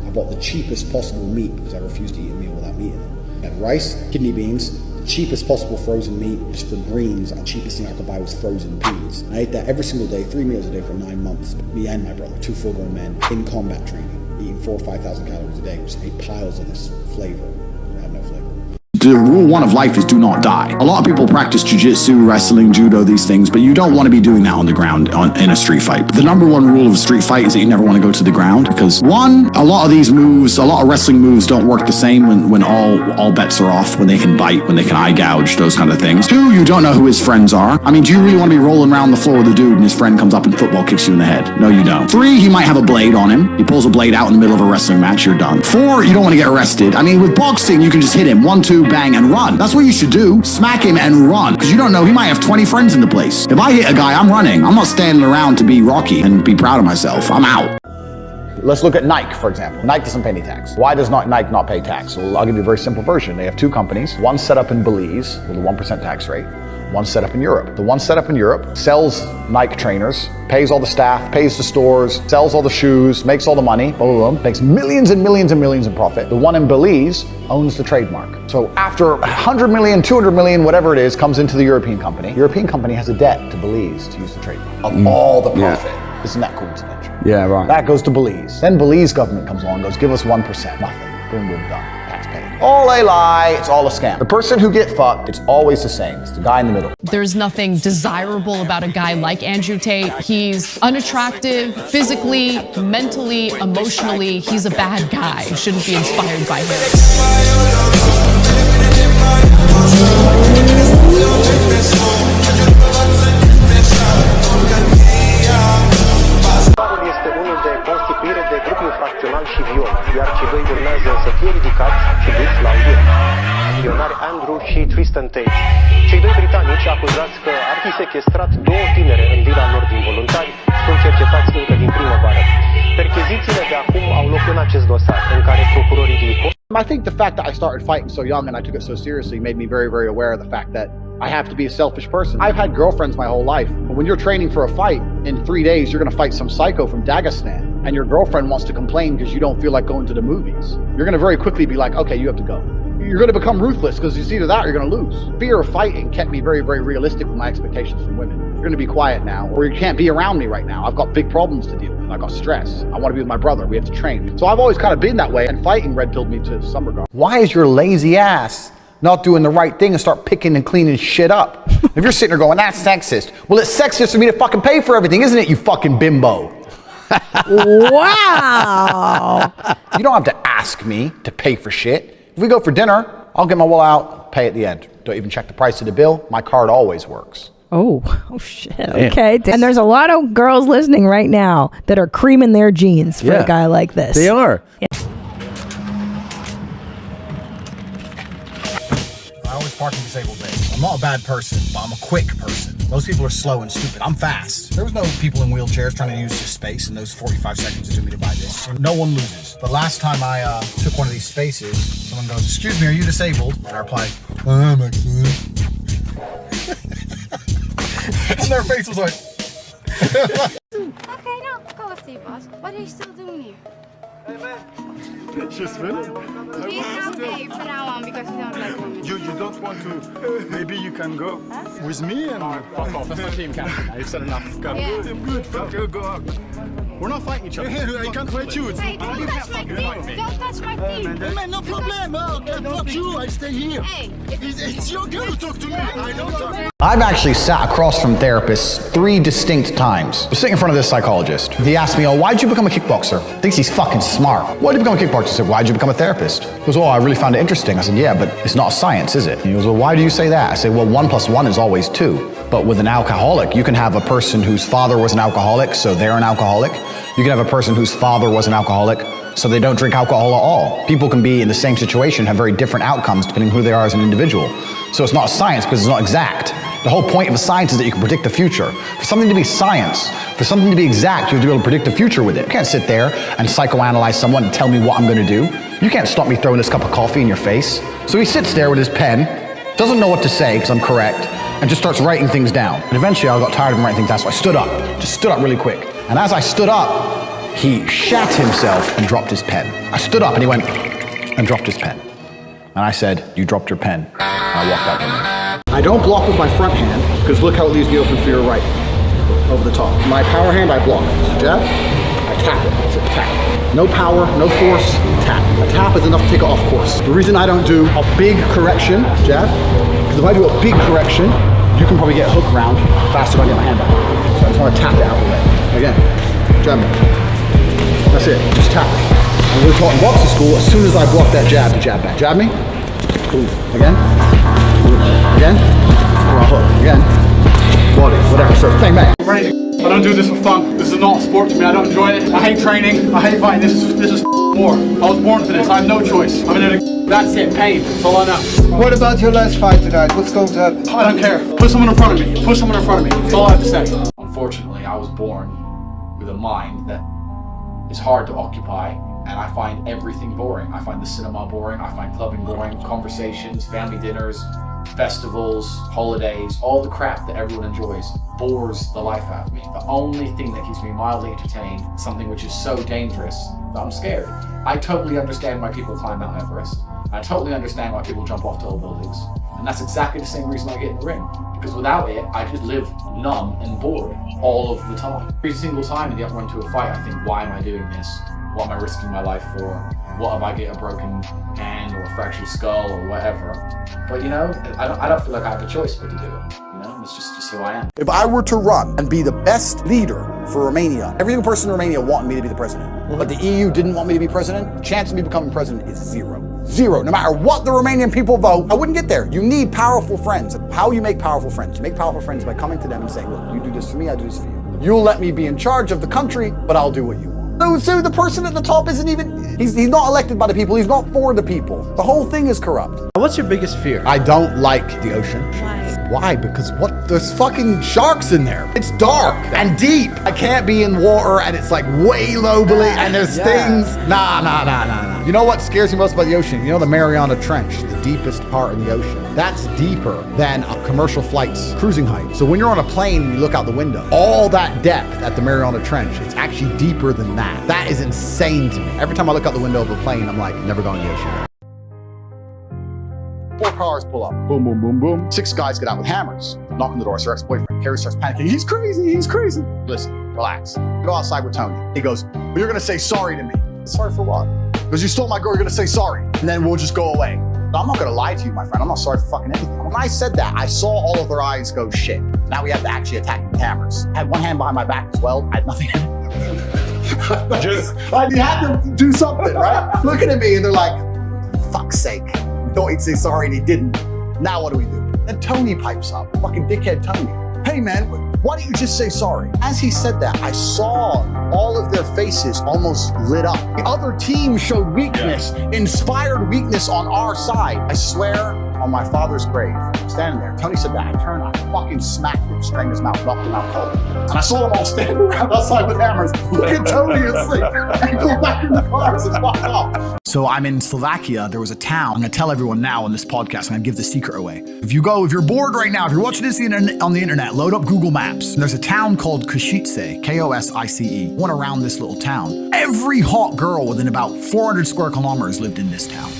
I bought the cheapest possible meat because I refused to eat a meal without meat in it. I had rice, kidney beans, the cheapest possible frozen meat. Just for greens, the cheapest thing I could buy was frozen peas. I ate that every single day, 3 meals a day for 9 months. Me and my brother, 2 full-grown men in combat training, eating 4,000 or 5,000 calories a day. We just ate piles of this flavor. It had no flavor. The rule one of life is do not die. A lot of people practice jiu-jitsu, wrestling, judo, these things, but you don't want to be doing that on the ground in a street fight. The number one rule of a street fight is that you never want to go to the ground because one, a lot of these moves, a lot of wrestling moves don't work the same when all bets are off, when they can bite, when they can eye gouge, those kind of things. Two, you don't know who his friends are. I mean, do you really want to be rolling around the floor with a dude and his friend comes up and football kicks you in the head? No, you don't. Three, he might have a blade on him. He pulls a blade out in the middle of a wrestling match, you're done. Four, you don't want to get arrested. I mean, with boxing, you can just hit him, 1, 2, bang, and run. That's what you should do. Smack him and run. Because you don't know, he might have 20 friends in the place. If I hit a guy, I'm running. I'm not standing around to be Rocky and be proud of myself. I'm out. Let's look at Nike, for example. Nike doesn't pay any tax. Why does Nike not pay tax? Well, I'll give you a very simple version. They have 2 companies. One set up in Belize with a 1% tax rate. One set up in Europe. The one set up in Europe sells Nike trainers, pays all the staff, pays the stores, sells all the shoes, makes all the money, blah, blah, blah, makes millions and millions and millions in profit. The one in Belize owns the trademark. So after 100 million, 200 million, whatever it is, comes into the European company. European company has a debt to Belize to use the trademark of all the profit. Yeah. Isn't that coincidental? Yeah, right. That goes to Belize. Then Belize government comes along and goes, give us 1%. Nothing. Boom, boom, done. Tax paid. All a lie. It's all a scam. The person who get fucked, it's always the same. It's the guy in the middle. There's nothing desirable about a guy like Andrew Tate. He's unattractive, physically, mentally, emotionally. He's a bad guy. You shouldn't be inspired by him. Este unul de constituire de grup infracțional și viol, iar cei doi urmează să fie ridicați și duși la audiență. Spionari Andrew și Tristan Tate. Cei doi britanici acuzați că ar fi sequestrat 2 tinere în vila lor din voluntari sunt cercetați încă din primăvară. Perchezițiile de acum au loc în acest dosar, în care procurorii din I think the fact that I started fighting so young and I took it so seriously made me very, very aware of the fact that I have to be a selfish person. I've had girlfriends my whole life, but when you're training for a fight, in 3 days you're going to fight some psycho from Dagestan, and your girlfriend wants to complain because you don't feel like going to the movies. You're going to very quickly be like, okay, you have to go. You're going to become ruthless because it's either that or you're going to lose. Fear of fighting kept me very, very realistic with my expectations from women. You're going to be quiet now, or you can't be around me right now. I've got big problems to deal with. I got stress. I want to be with my brother. We have to train. So I've always kind of been that way, and fighting red-pilled me to some regard. Why is your lazy ass not doing the right thing and start picking and cleaning shit up? If you're sitting there going, that's sexist. Well, it's sexist for me to fucking pay for everything, isn't it, you fucking bimbo? Wow. You don't have to ask me to pay for shit. If we go for dinner, I'll get my wallet out, pay at the end. Don't even check the price of the bill. My card always works. Oh shit. Okay. And there's a lot of girls listening right now that are creaming their jeans for a guy like this. They are. Yeah. I always park in disabled bays. I'm not a bad person, but I'm a quick person. Most people are slow and stupid. I'm fast. There was no people in wheelchairs trying to use this space in those 45 seconds it took me to buy this. No one loses. But last time I took one of these spaces, someone goes, excuse me, are you disabled? And I replied, I am actually. And their face was like. Okay, now go with you, boss. What are you still doing here? Hey man, just finished. He's okay for now on because you don't like women. You don't want to? Maybe you can go with me and. Fuck off. That's my team captain. You've said enough. Go. Yeah. I'm good. Fuck you. Go out. We're not fighting each other. I can't fight you. Hey, don't touch my team. Don't touch my team. Hey man, no problem. Okay, fuck you. I stay here. Hey, it's your girl to talk to me. I don't talk. I've actually sat across from therapists 3 distinct times. I was sitting in front of this psychologist. He asked me, oh, why'd you become a kickboxer? Thinks he's fucking smart. Why'd you become a kickboxer? I said, why'd you become a therapist? He goes, oh, I really found it interesting. I said, yeah, but it's not a science, is it? And he goes, well, why do you say that? I said, well, 1 + 1 is always 2. But with an alcoholic, you can have a person whose father was an alcoholic, so they're an alcoholic. You can have a person whose father was an alcoholic, so they don't drink alcohol at all. People can be in the same situation, have very different outcomes depending on who they are as an individual. So it's not a science because it's not exact. The whole point of a science is that you can predict the future. For something to be science, for something to be exact, you have to be able to predict the future with it. You can't sit there and psychoanalyze someone and tell me what I'm gonna do. You can't stop me throwing this cup of coffee in your face. So he sits there with his pen, doesn't know what to say because I'm correct, and just starts writing things down. And eventually I got tired of him writing things down, so I stood up. Just stood up really quick. And as I stood up, he shat himself and dropped his pen. I stood up and he went and dropped his pen. And I said, "You dropped your pen." And I walked out the room. I don't block with my front hand, because look how it leaves me open for your right. Over the top. My power hand, I block. Jab, I tap it. It's a tap. No power, no force, tap. A tap is enough to take it off course. The reason I don't do a big correction, jab, because if I do a big correction, you can probably get a hook round faster if I get my hand back. So I just want to tap it out of the way. Again, jab me. That's it, just tap it. And we were taught in boxing school, as soon as I block that jab, you jab back. Jab me, boom, again, again, or a hook, again, body, whatever, so playing back. I don't do this for fun. This is not a sport to me. I don't enjoy it. I hate training. I hate fighting. This is war. I was born for this. I have no choice. I'm in it. That's it. Pain. That's all I know. What about your last fight tonight? What's going to happen? I don't care. Put someone in front of me. Put someone in front of me. That's all I have to say. Unfortunately, I was born with a mind that is hard to occupy, and I find everything boring. I find the cinema boring. I find clubbing boring. Conversations, family dinners, festivals, holidays, all the crap that everyone enjoys bores the life out of me. The only thing that keeps me mildly entertained, something which is so dangerous that I'm scared. I totally understand why people climb Mount Everest. I totally understand why people jump off tall buildings. And that's exactly the same reason I get in the ring. Because without it, I just live numb and bored all of the time. Every single time I run to a fight, I think, why am I doing this? What am I risking my life for? What if I get a broken hand or a fractured skull or whatever? But you know, I don't feel like I have a choice but to do it. You know, it's just who I am. If I were to run and be the best leader for Romania, every single person in Romania wanted me to be the president, but the EU didn't want me to be president, the chance of me becoming president is zero. Zero. No matter what the Romanian people vote, I wouldn't get there. You need powerful friends. How you make powerful friends? You make powerful friends by coming to them and saying, look, you do this for me, I do this for you. You'll let me be in charge of the country, but I'll do what you want. So the person at the top isn't even, he's not elected by the people, he's not for the people. The whole thing is corrupt. What's your biggest fear? I don't like the ocean. Why? Because there's fucking sharks in there. It's dark and deep. I can't be in water and it's like way low below and there's things. Nah. You know what scares me most about the ocean? You know the Mariana Trench, the deepest part in the ocean. That's deeper than a commercial flight's cruising height. So when you're on a plane and you look out the window, all that depth at the Mariana Trench, it's actually deeper than that. That is insane to me. Every time I look out the window of a plane, I'm like, never going to the ocean. 4 cars pull up. Boom, boom, boom, boom. 6 guys get out with hammers. Knock on the door. It's her ex-boyfriend. Carrie starts panicking. He's crazy. He's crazy. Listen, relax. Go outside with Tony. He goes, well, you're going to say sorry to me. Sorry for what? Because you stole my girl, you're going to say sorry. And then we'll just go away. No, I'm not going to lie to you, my friend. I'm not sorry for fucking anything. When I said that, I saw all of their eyes go shit. Now we have to actually attack the cameras. I had one hand behind my back as well. I had nothing. I had to do something, right? Looking at me and they're like, fuck's sake. We thought he'd say sorry and he didn't. Now what do we do? Then Tony pipes up, fucking dickhead Tony. Hey man, why don't you just say sorry? As he said that, I saw all of their faces almost lit up. The other team showed weakness, inspired weakness on our side. I swear on my father's grave, I'm standing there. Tony said that. I turned, I fucking smacked him, strained his mouth, knocked him out cold. And I saw them all standing around outside with hammers. Look at Tony asleep. And go back in the cars and walk off. So I'm in Slovakia. There was a town. I'm gonna tell everyone now on this podcast. I'm gonna give the secret away. If you're bored right now, if you're watching this on the internet, load up Google Maps. And there's a town called Kosice, Kosice. Went around this little town. Every hot girl within about 400 square kilometers lived in this town.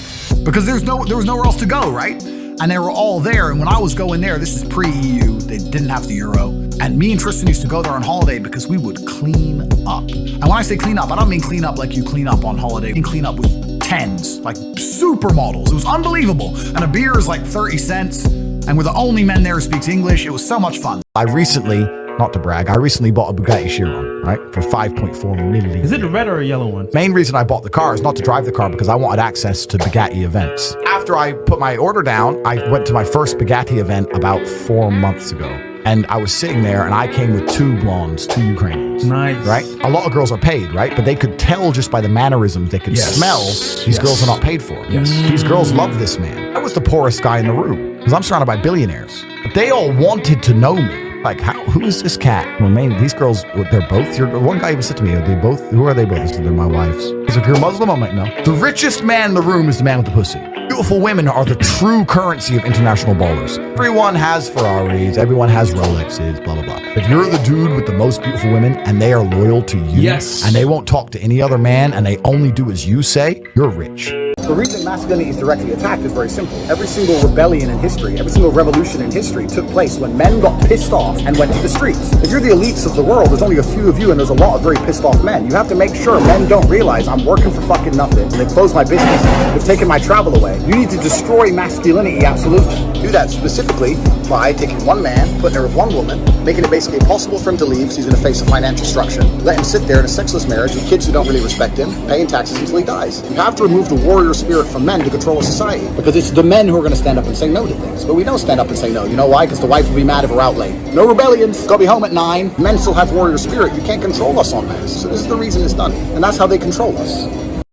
Because there was nowhere else to go, right? And they were all there. And when I was going there, this is pre-EU, they didn't have the euro. And me and Tristan used to go there on holiday because we would clean up. And when I say clean up, I don't mean clean up like you clean up on holiday. I mean clean up with 10s, like supermodels. It was unbelievable. And a beer is like 30 cents. And we're the only men there who speaks English. It was so much fun. I recently bought a Bugatti Chiron, right? For 5.4 million. Is it a red or a yellow one? Main reason I bought the car is not to drive the car because I wanted access to Bugatti events. After I put my order down, I went to my first Bugatti event about 4 months ago. And I was sitting there and I came with 2 blondes, 2 Ukrainians. Nice. Right? A lot of girls are paid, right? But they could tell just by the mannerisms, they could smell these girls are not paid for. Yes. These girls love this man. I was the poorest guy in the room because I'm surrounded by billionaires. But they all wanted to know me. Like, who is this cat? Well, maybe these girls, they're both one guy even said to me, who are they both? I said, they're my wives. He's like, you're a Muslim? I'm like, no. The richest man in the room is the man with the pussy. Beautiful women are the true currency of international ballers. Everyone has Ferraris, everyone has Rolexes, blah, blah, blah. If you're the dude with the most beautiful women and they are loyal to you, and they won't talk to any other man and they only do as you say, you're rich. The reason masculinity is directly attacked is very simple. Every single rebellion in history, every single revolution in history took place when men got pissed off and went to the streets. If you're the elites of the world, there's only a few of you and there's a lot of very pissed off men. You have to make sure men don't realize I'm working for fucking nothing. They've closed my business. They've taken my travel away. You need to destroy masculinity, absolutely. Do that specifically by taking one man, putting her with one woman, making it basically impossible for him to leave so he's going to face a financial destruction. Let him sit there in a sexless marriage with kids who don't really respect him, paying taxes until he dies. You have to remove the warrior spirit from men to control a society, because it's the men who are going to stand up and say no to things. But we don't stand up and say no. You know why? Because the wife will be mad if we're out late. No rebellions. Gotta be home at 9. Men still have warrior spirit. You can't control us on that. So this is the reason it's done. And that's how they control us.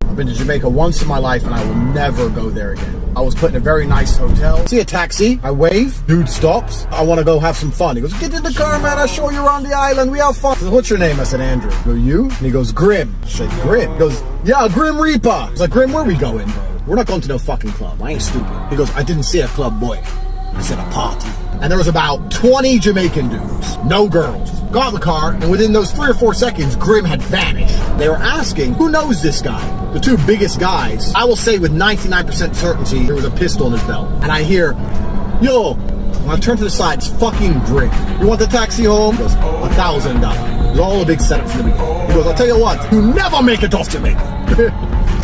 I've been to Jamaica once in my life and I will never go there again. I was put in a very nice hotel. See a taxi, I wave, dude stops. I want to go have some fun. He goes, get in the car, man, I'll show you around the island, we have fun. I said, what's your name? I said, Andrew. I go, you? And he goes, Grim. I said, Grim? He goes, yeah, Grim Reaper. I was like, Grim, where we going, bro? We're not going to no fucking club. I ain't stupid. He goes, I didn't see a club, boy. I said, a party. And there was about 20 Jamaican dudes, no girls. Got in the car, and within those 3 or 4 seconds, Grim had vanished. They were asking, who knows this guy? The 2 biggest guys, I will say with 99% certainty, there was a pistol in his belt. And I hear, yo, when I turn to the side, it's fucking Grim. You want the taxi home? He goes, $1,000. It was all a big setup from the beginning. He goes, I'll tell you what, you never make it off Jamaica.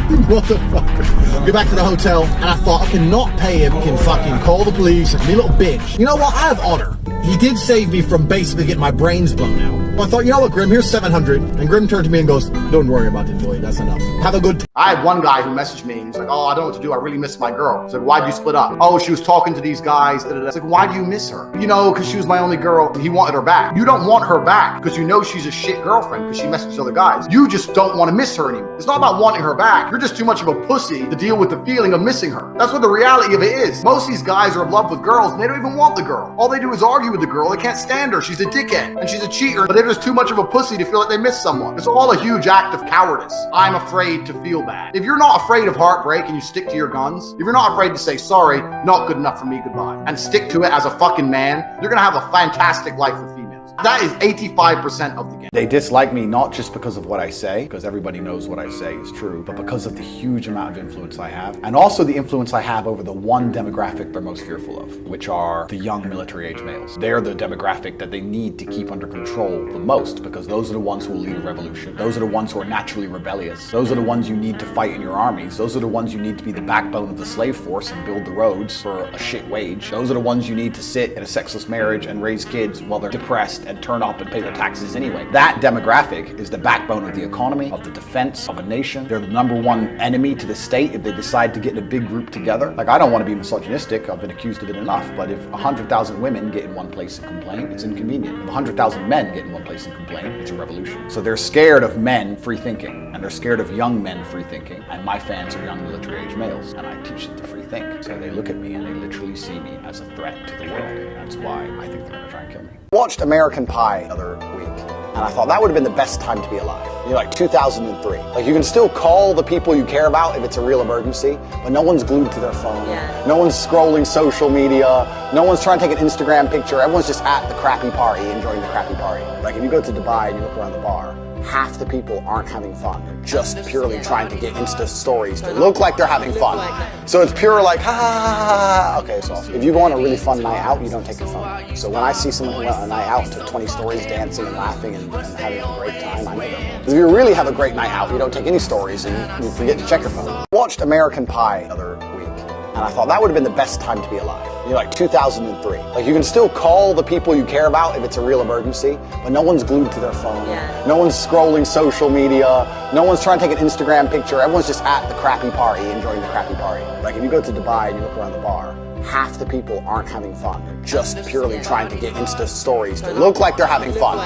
Motherfucker. Get back to the hotel, and I thought, I cannot pay him, can fucking call the police, and be a little bitch. You know what? I have honor. He did save me from basically getting my brains blown out. Well, I thought, you know what, Grim, here's 700. And Grim turned to me and goes, don't worry about it, boy, that's enough. Have a good time. I had one guy who messaged me, he's like, oh, I don't know what to do, I really miss my girl. I said, why'd you split up? Oh, she was talking to these guys. I was like, why do you miss her? You know, because she was my only girl, and he wanted her back. You don't want her back, because you know she's a shit girlfriend, because she messaged other guys. You just don't want to miss her anymore. It's not about wanting her back. You're just too much of a pussy to deal with the feeling of missing her. That's what the reality of it is. Most of these guys are in love with girls, and they don't even want the girl. All they do is argue with the girl. They can't stand her. She's a dickhead, and she's a cheater, but they're just too much of a pussy to feel like they miss someone. It's all a huge act of cowardice. I'm afraid to feel bad. If you're not afraid of heartbreak and you stick to your guns, if you're not afraid to say, sorry, not good enough for me, goodbye, and stick to it as a fucking man, you're gonna have a fantastic life with females. That is 85% of the game. They dislike me not just because of what I say, because everybody knows what I say is true, but because of the huge amount of influence I have, and also the influence I have over the one demographic they're most fearful of, which are the young military-age males. They're the demographic that they need to keep under control the most, because those are the ones who will lead a revolution. Those are the ones who are naturally rebellious. Those are the ones you need to fight in your armies. Those are the ones you need to be the backbone of the slave force and build the roads for a shit wage. Those are the ones you need to sit in a sexless marriage and raise kids while they're depressed and turn up and pay their taxes anyway. That demographic is the backbone of the economy, of the defense of a nation. They're the #1 enemy to the state if they decide to get in a big group together. Like, I don't want to be misogynistic, I've been accused of it enough, but if 100,000 women get in one place and complain, it's inconvenient. If 100,000 men get in one place and complain, it's a revolution. So they're scared of men free thinking, and they're scared of young men free thinking, and my fans are young military-age males, and I teach them to free think. So they look at me and they literally see me as a threat to the world, and that's why I think they're going to try and kill me. Watched American Pie the other week, and I thought that would have been the best time to be alive. You know, like 2003. Like, you can still call the people you care about if it's a real emergency, but no one's glued to their phone. No one's scrolling social media. No one's trying to take an Instagram picture. Everyone's just at the crappy party, enjoying the crappy party. Like, if you go to Dubai and you look around the bar, half the people aren't having fun. They're just purely trying to get Insta stories to look like they're having fun. So it's pure like, ha ha ha ha. Okay, so if you go on a really fun night out, you don't take your phone. So when I see someone who went on a night out and took 20 stories dancing and laughing and having a great time, I know them. Because if you really have a great night out, you don't take any stories and you forget to check your phone. Watched American Pie the other week, and I thought that would have been the best time to be alive. You know, like 2003. Like, you can still call the people you care about if it's a real emergency, but no one's glued to their phone. No one's scrolling social media. No one's trying to take an Instagram picture. Everyone's just at the crappy party, enjoying the crappy party. Like, if you go to Dubai and you look around the bar, half the people aren't having fun. They're just purely trying to get Insta stories to look like they're having fun.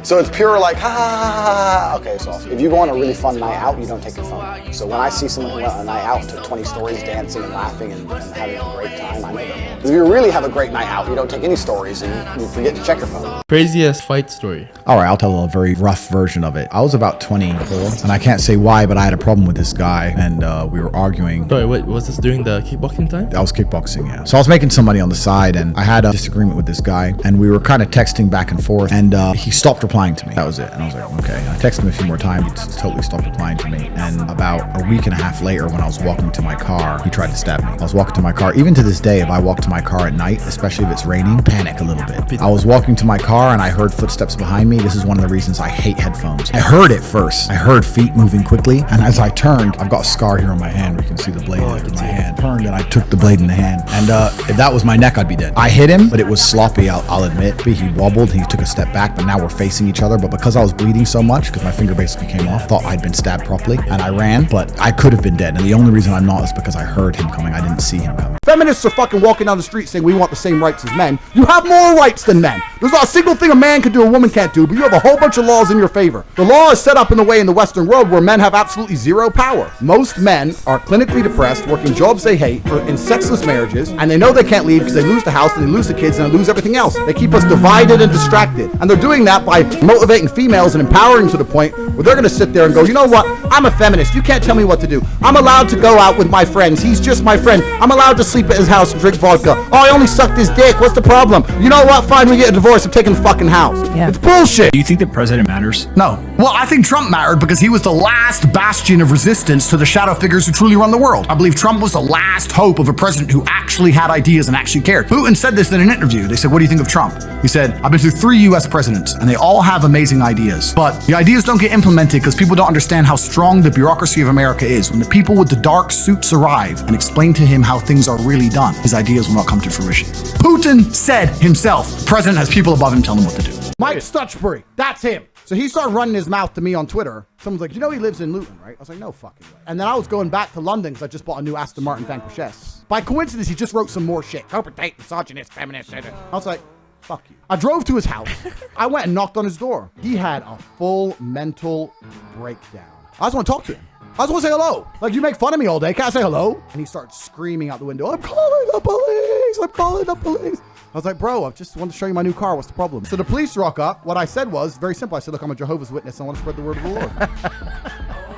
So it's pure like, ha ha ha ha. Okay, so if you go on a really fun night out, you don't take your phone. So when I see someone who went on a night out and took 20 stories dancing and laughing and having a great time, I know them. If you really have a great night out, you don't take any stories and you forget to check your phone. Craziest fight story. All right, I'll tell a very rough version of it. I was about 24, and I can't say why, but I had a problem with this guy, and we were arguing. Sorry, wait, was this during the kickboxing time? I was kickboxing, yeah. So I was making some money on the side, and I had a disagreement with this guy, and we were kind of texting back and forth, and he stopped replying to me. That was it. And I was like, okay. I texted him a few more times. He just totally stopped replying to me. And about a week and a half later, when I was walking to my car, he tried to stab me. I was walking to my car. Even to this day, if I walk to my car at night, especially if it's raining, panic a little bit. I was walking to my car, and I heard footsteps behind me. This is one of the reasons I hate headphones. I heard it first. I heard feet moving quickly, and as I turned, I've got a scar here on my hand where you can see the blade in my hand. Turned, and I took the blade in the hand. And if that was my neck, I'd be dead. I hit him, but it was sloppy, I'll admit. He wobbled, he took a step back, but now we're facing each other. But because I was bleeding so much, because my finger basically came off, thought I'd been stabbed properly, and I ran, but I could have been dead. And the only reason I'm not is because I heard him coming. I didn't see him coming. Feminists are fucking walking down the street saying we want the same rights as men. You have more rights than men. There's not a single thing a man can do a woman can't do, but you have a whole bunch of laws in your favor. The law is set up in a way in the Western world where men have absolutely zero power. Most men are clinically depressed, working jobs they hate, in sexless marriages, and they know they can't leave because they lose the house, and they lose the kids, and they lose everything else. They keep us divided and distracted. And they're doing that by motivating females and empowering to the point where they're going to sit there and go, you know what? I'm a feminist. You can't tell me what to do. I'm allowed to go out with my friends. He's just my friend. I'm allowed to sleep at his house and drink vodka. Oh, I only sucked his dick. What's the problem? You know what? Fine, we get a divorce. I'm taking the fucking house. Yeah. It's bullshit. Do you think the president matters? No. Well, I think Trump mattered because he was the last bastion of resistance to the shadow figures who truly run the world. I believe Trump was the last hope of a president who actually had ideas and actually cared. Putin said this in an interview. They said, what do you think of Trump? He said, I've been through 3 US presidents and they all have amazing ideas. But the ideas don't get implemented because people don't understand how strong the bureaucracy of America is. When the people with the dark suits arrive and explain to him how things are really done, his ideas will not come to fruition. Putin said himself, the president has people above him telling him what to do. Mike Stuchbury, that's him. So he started running his mouth to me on Twitter. Someone's like, you know he lives in Luton, right? I was like, no fucking way. And then I was going back to London because I just bought a new Aston Martin Vanquish S. By coincidence, he just wrote some more shit. Corporate Tate, misogynist, feminist. I was like, fuck you. I drove to his house. I went and knocked on his door. He had a full mental breakdown. I just want to talk to him. I just want to say hello. Like, you make fun of me all day. Can I say hello? And he starts screaming out the window, I'm calling the police. I'm calling the police. I was like, bro, I just wanted to show you my new car. What's the problem? So the police rock up. What I said was very simple. I said, look, I'm a Jehovah's Witness. I want to spread the word of the Lord.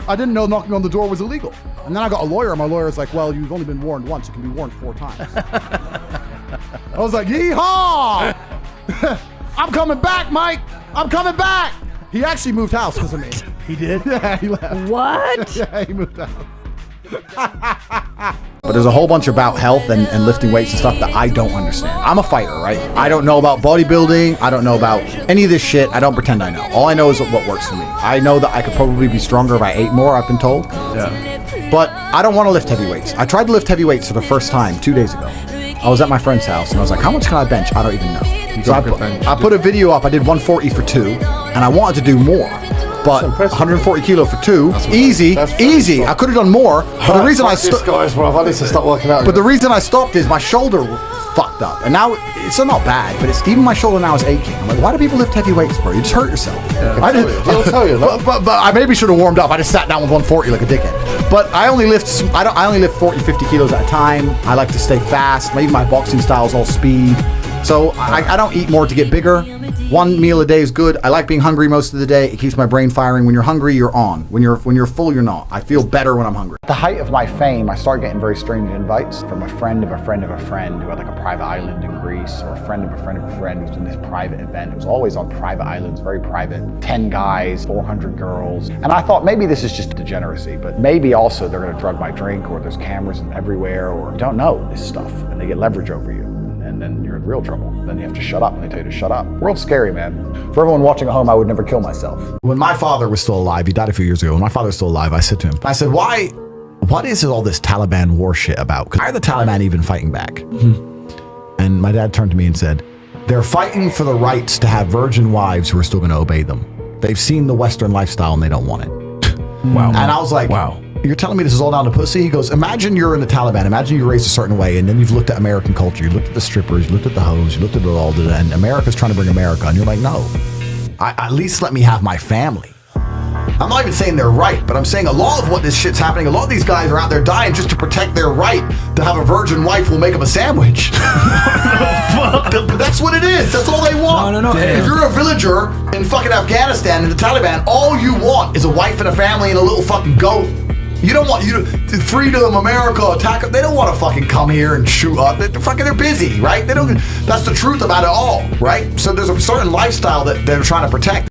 I didn't know knocking on the door was illegal. And then I got a lawyer. My lawyer's like, well, you've only been warned once. You can be warned 4 times. I was like, yeehaw! I'm coming back, Mike. I'm coming back. He actually moved house because of me. He did? Yeah, he left. What? Yeah, he moved out. But there's a whole bunch about health and lifting weights and stuff that I don't understand. I'm a fighter, right? I don't know about bodybuilding. I don't know about any of this shit. I don't pretend I know. All I know is what works for me. I know that I could probably be stronger if I ate more, I've been told. Yeah. But I don't want to lift heavy weights. I tried to lift heavy weights for the first time 2 days ago. I was at my friend's house and I was like, how much can I bench? I don't even know. So I put a video up. I did 140 for 2 and I wanted to do more. But 140 kilo for 2, easy. I could have done more. But the reason I stopped, I need to stop working out. But the reason I stopped is my shoulder fucked up, and now it's not bad. But it's even my shoulder now is aching. I'm like, why do people lift heavy weights, bro? You just hurt yourself. Yeah, I'll tell you. But I maybe should have warmed up. I just sat down with 140 like a dickhead. But I only lift. I only lift 40, 50 kilos at a time. I like to stay fast. Maybe my boxing style is all speed. So I don't eat more to get bigger. 1 meal a day is good. I like being hungry most of the day. It keeps my brain firing. When you're hungry, you're on. When you're full, you're not. I feel better when I'm hungry. At the height of my fame, I started getting very strange invites from a friend of a friend of a friend who had like a private island in Greece, or a friend of a friend of a friend who's doing this private event. It was always on private islands, very private. 10 guys, 400 girls. And I thought maybe this is just degeneracy, but maybe also they're gonna drug my drink, or there's cameras everywhere, or you don't know this stuff, and they get leverage over you. And then you're in real trouble. Then you have to shut up when they tell you to shut up. World's scary, man. For everyone watching at home, I would never kill myself. When my father was still alive, he died a few years ago. When my father was still alive, I said to him, I said, what is all this Taliban war shit about? Why are the Taliban even fighting back? And my dad turned to me and said, they're fighting for the rights to have virgin wives who are still going to obey them. They've seen the Western lifestyle and they don't want it. Wow. And I was like, wow. You're telling me this is all down to pussy? He goes, imagine you're in the Taliban. Imagine you're raised a certain way, and then you've looked at American culture. You looked at the strippers, you looked at the hoes, you looked at it all, and America's trying to bring America. And you're like, no, at least let me have my family. I'm not even saying they're right, but I'm saying a lot of what this shit's happening, a lot of these guys are out there dying just to protect their right to have a virgin wife who'll make them a sandwich. But that's what it is. That's all they want. No. If you're a villager in fucking Afghanistan in the Taliban, all you want is a wife and a family and a little fucking goat. You don't want freedom, America, attack them. They don't want to fucking come here and shoot up. They're busy, right? That's the truth about it all, right? So there's a certain lifestyle that they're trying to protect.